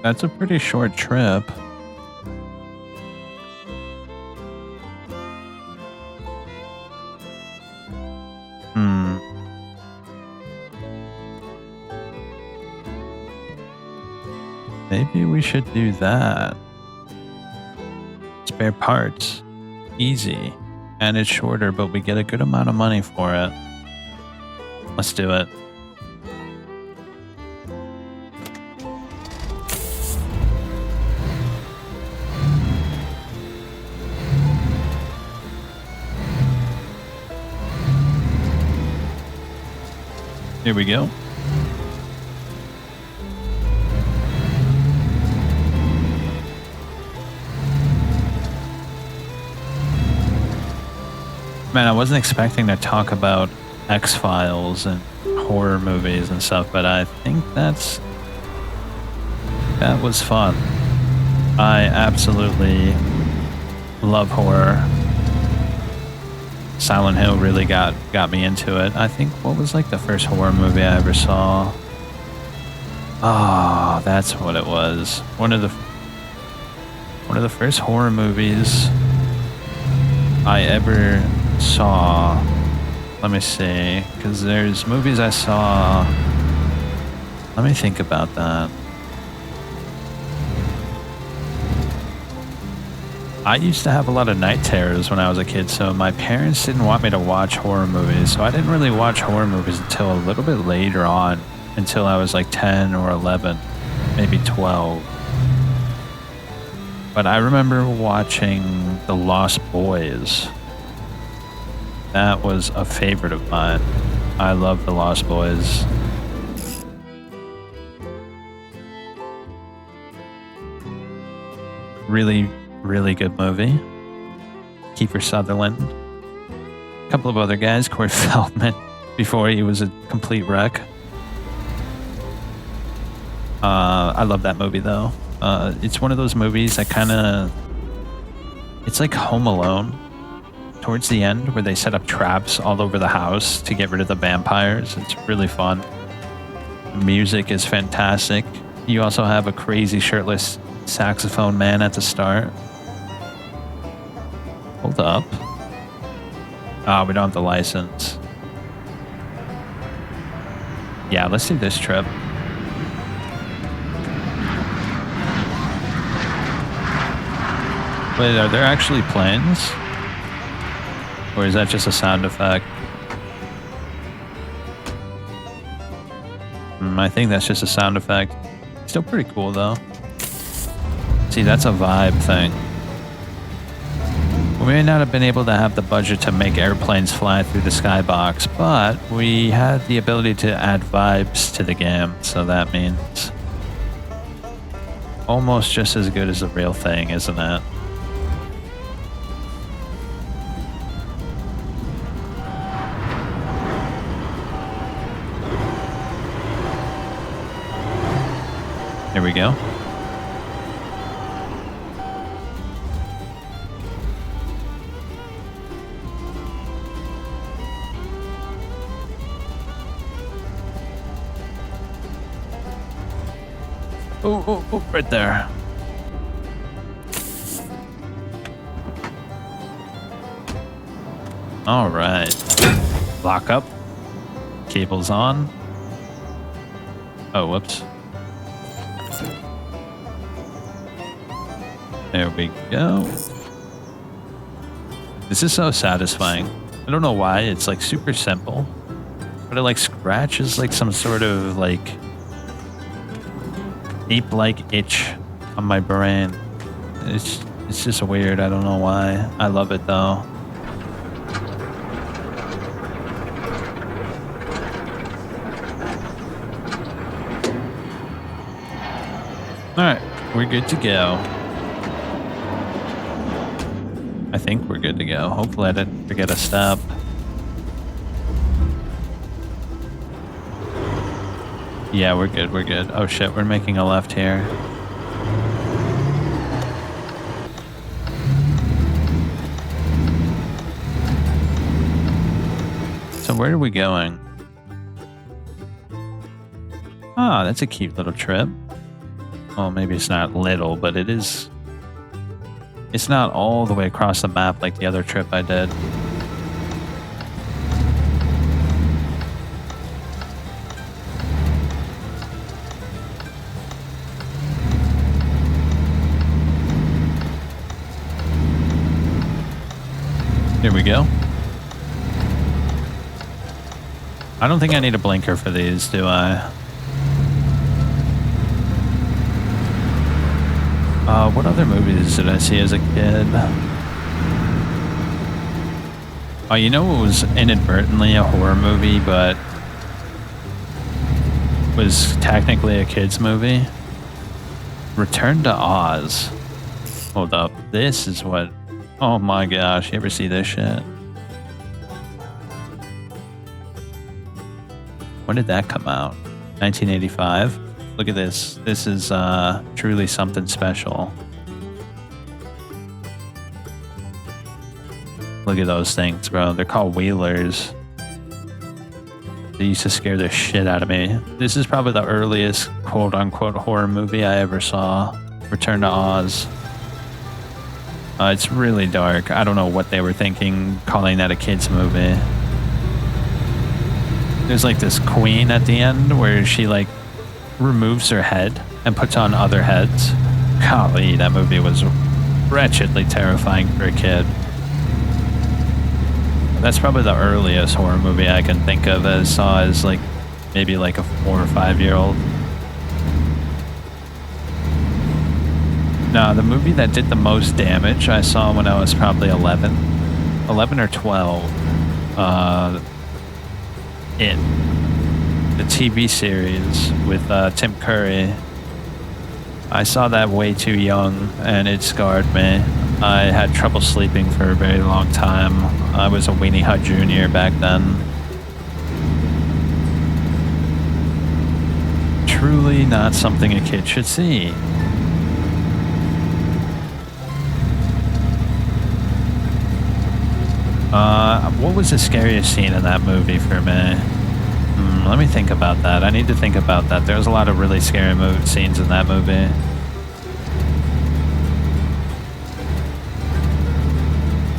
That's a pretty short trip. Maybe we should do that. Spare parts. Easy. And it's shorter, but we get a good amount of money for it. Let's do it. Here we go. Man, I wasn't expecting to talk about X-Files and horror movies and stuff, but I think that was fun. I absolutely love horror. Silent Hill really got me into it. I think, what was like the first horror movie I ever saw? Oh, that's what it was. One of the first horror movies I ever saw. Let me see, because there's movies I saw. Let me think about that. I used to have a lot of night terrors when I was a kid, so my parents didn't want me to watch horror movies, so I didn't really watch horror movies until a little bit later on, until I was like 10 or 11, maybe 12. But I remember watching The Lost Boys. That was a favorite of mine. I love The Lost Boys. Really, really good movie. Kiefer Sutherland. A couple of other guys, Corey Feldman, before he was a complete wreck. I love that movie though. It's one of those movies that it's like Home Alone towards the end, where they set up traps all over the house to get rid of the vampires. It's really fun. The music is fantastic. You also have a crazy shirtless saxophone man at the start. Hold up. Oh, we don't have the license. Yeah, let's do this trip. Wait, are there actually planes? Or is that just a sound effect? I think that's just a sound effect. Still pretty cool though. See, that's a vibe thing. We may not have been able to have the budget to make airplanes fly through the skybox, but we had the ability to add vibes to the game, so that means almost just as good as the real thing, isn't it? Here we go. Oh, right there. All right. Lock up. Cables on. Oh, whoops. There we go. This is so satisfying. I don't know why. It's like super simple, but it like scratches like some sort of like ape-like itch on my brain. It's just weird. I don't know why. I love it though. Alright, we're good to go. I think we're good to go. Hopefully I didn't forget a step. Yeah, we're good, we're good. Oh shit, we're making a left here. So where are we going? Ah, that's a cute little trip. Well, maybe it's not little, but it is. It's not all the way across the map like the other trip I did. Here we go. I don't think I need a blinker for these, do I? What other movies did I see as a kid? Oh, you know what was inadvertently a horror movie, but was technically a kid's movie? Return to Oz. Hold up. This is what... Oh my gosh, you ever see this shit? When did that come out? 1985? Look at this. This is truly something special. Look at those things, bro. They're called wheelers. They used to scare the shit out of me. This is probably the earliest quote-unquote horror movie I ever saw. Return to Oz. It's really dark. I don't know what they were thinking calling that a kid's movie. There's like this queen at the end where she like removes her head and puts on other heads. Golly, that movie was wretchedly terrifying for a kid. That's probably the earliest horror movie I can think of as saw as like maybe like a 4 or 5 year old. No, the movie that did the most damage I saw when I was probably 11 or 12. It. The TV series with Tim Curry. I saw that way too young and it scarred me. I had trouble sleeping for a very long time. I was a Weenie Hut Jr. back then. Truly not something a kid should see. What was the scariest scene in that movie for me? Let me think about that. I need to think about that. There was a lot of really scary scenes in that movie.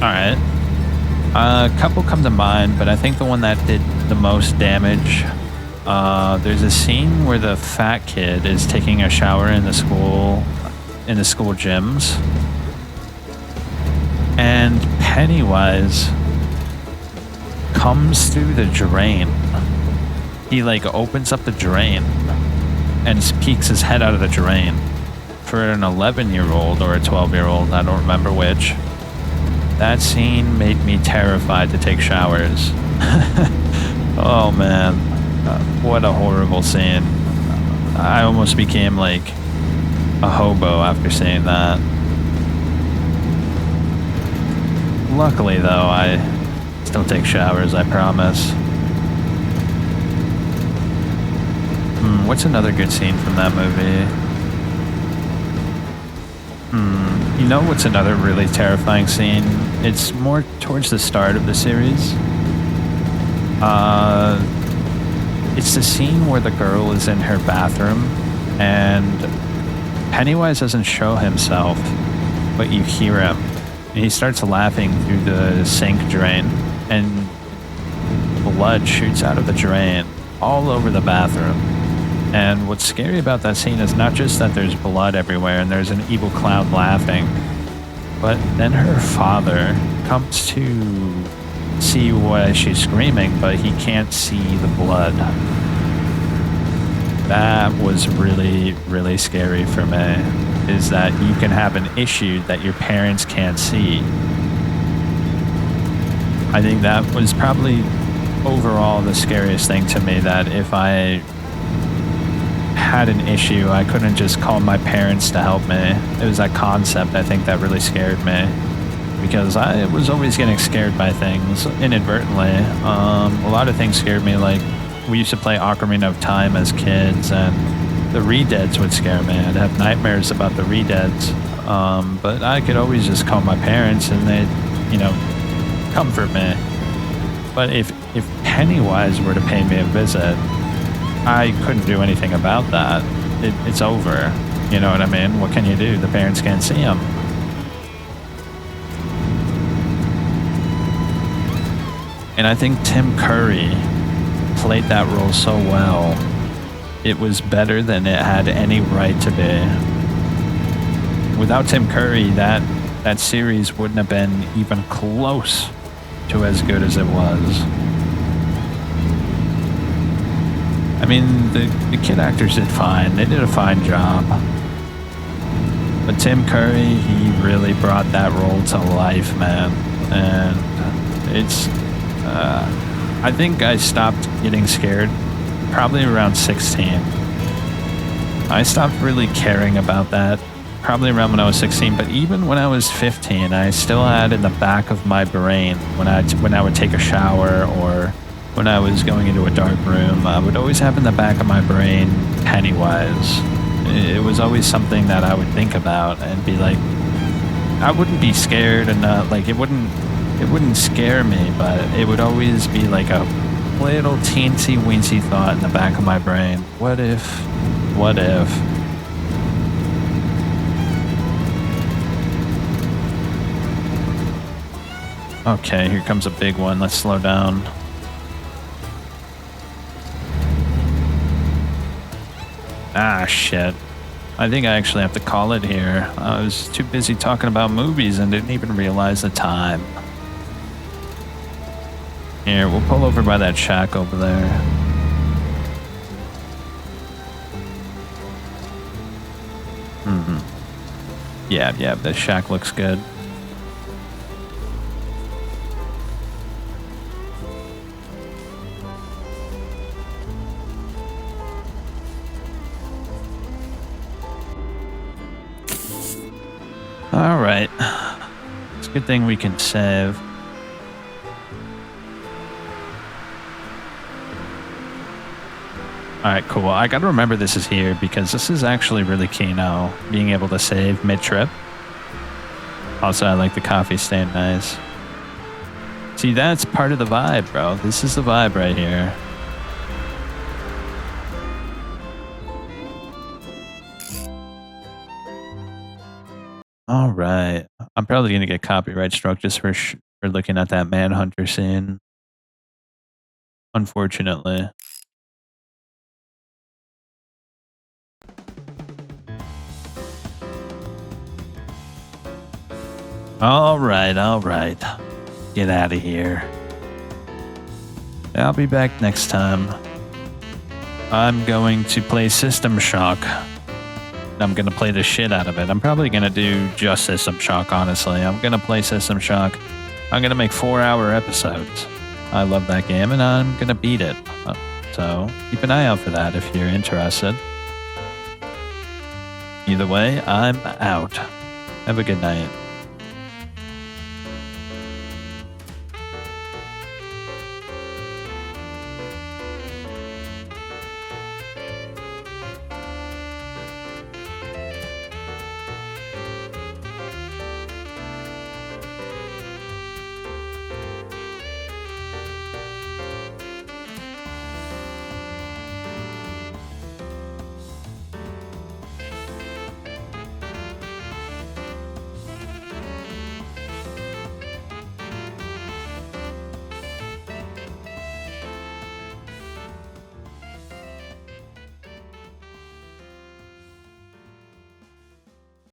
Alright. A couple come to mind, but I think the one that did the most damage, there's a scene where the fat kid is taking a shower in the school gyms. And Pennywise comes through the drain. He like opens up the drain and peeks his head out of the drain. For an 11-year-old or a 12-year-old, I don't remember which, that scene made me terrified to take showers. Oh man, what a horrible scene. I almost became like a hobo after seeing that. Luckily though, I still take showers, I promise. What's another good scene from that movie? You know what's another really terrifying scene? It's more towards the start of the series. It's the scene where the girl is in her bathroom and Pennywise doesn't show himself, but you hear him. And he starts laughing through the sink drain and blood shoots out of the drain all over the bathroom. And what's scary about that scene is not just that there's blood everywhere and there's an evil clown laughing, but then her father comes to see why she's screaming, but he can't see the blood. That was really, really scary for me, is that you can have an issue that your parents can't see. I think that was probably overall the scariest thing to me, that if I had an issue. I couldn't just call my parents to help me. It was that concept, I think, that really scared me. Because I was always getting scared by things inadvertently. A lot of things scared me, like we used to play Ocarina of Time as kids, and the Re-Deads would scare me. I'd have nightmares about the Re-Deads. But I could always just call my parents and they'd, you know, comfort me. But if Pennywise were to pay me a visit, I couldn't do anything about that. It's over. You know what I mean? What can you do? The parents can't see him. And I think Tim Curry played that role so well. It was better than it had any right to be. Without Tim Curry, that series wouldn't have been even close to as good as it was. I mean, the kid actors did fine. They did a fine job. But Tim Curry, he really brought that role to life, man. And it's... I think I stopped getting scared probably around 16. I stopped really caring about that probably around when I was 16, but even when I was 15, I still had in the back of my brain when I would take a shower or when I was going into a dark room, I would always have in the back of my brain Pennywise. It was always something that I would think about and be like, I wouldn't be scared and like it wouldn't scare me, but it would always be like a little teensy weensy thought in the back of my brain. What if? Okay, here comes a big one. Let's slow down. Ah, shit. I think I actually have to call it here. I was too busy talking about movies and didn't even realize the time. Here, we'll pull over by that shack over there. Yeah, the shack looks good. All right. It's a good thing we can save. All right, cool. I got to remember this is here because this is actually really key now, being able to save mid-trip. Also, I like the coffee staying nice. See, that's part of the vibe, bro. This is the vibe right here. All right. I'm probably going to get copyright struck just for looking at that Manhunter scene. Unfortunately. All right. Get out of here. I'll be back next time. I'm going to play System Shock. I'm going to play the shit out of it. I'm probably going to do just System Shock, honestly. I'm going to play System Shock. I'm going to make 4-hour episodes. I love that game, and I'm going to beat it. So keep an eye out for that if you're interested. Either way, I'm out. Have a good night.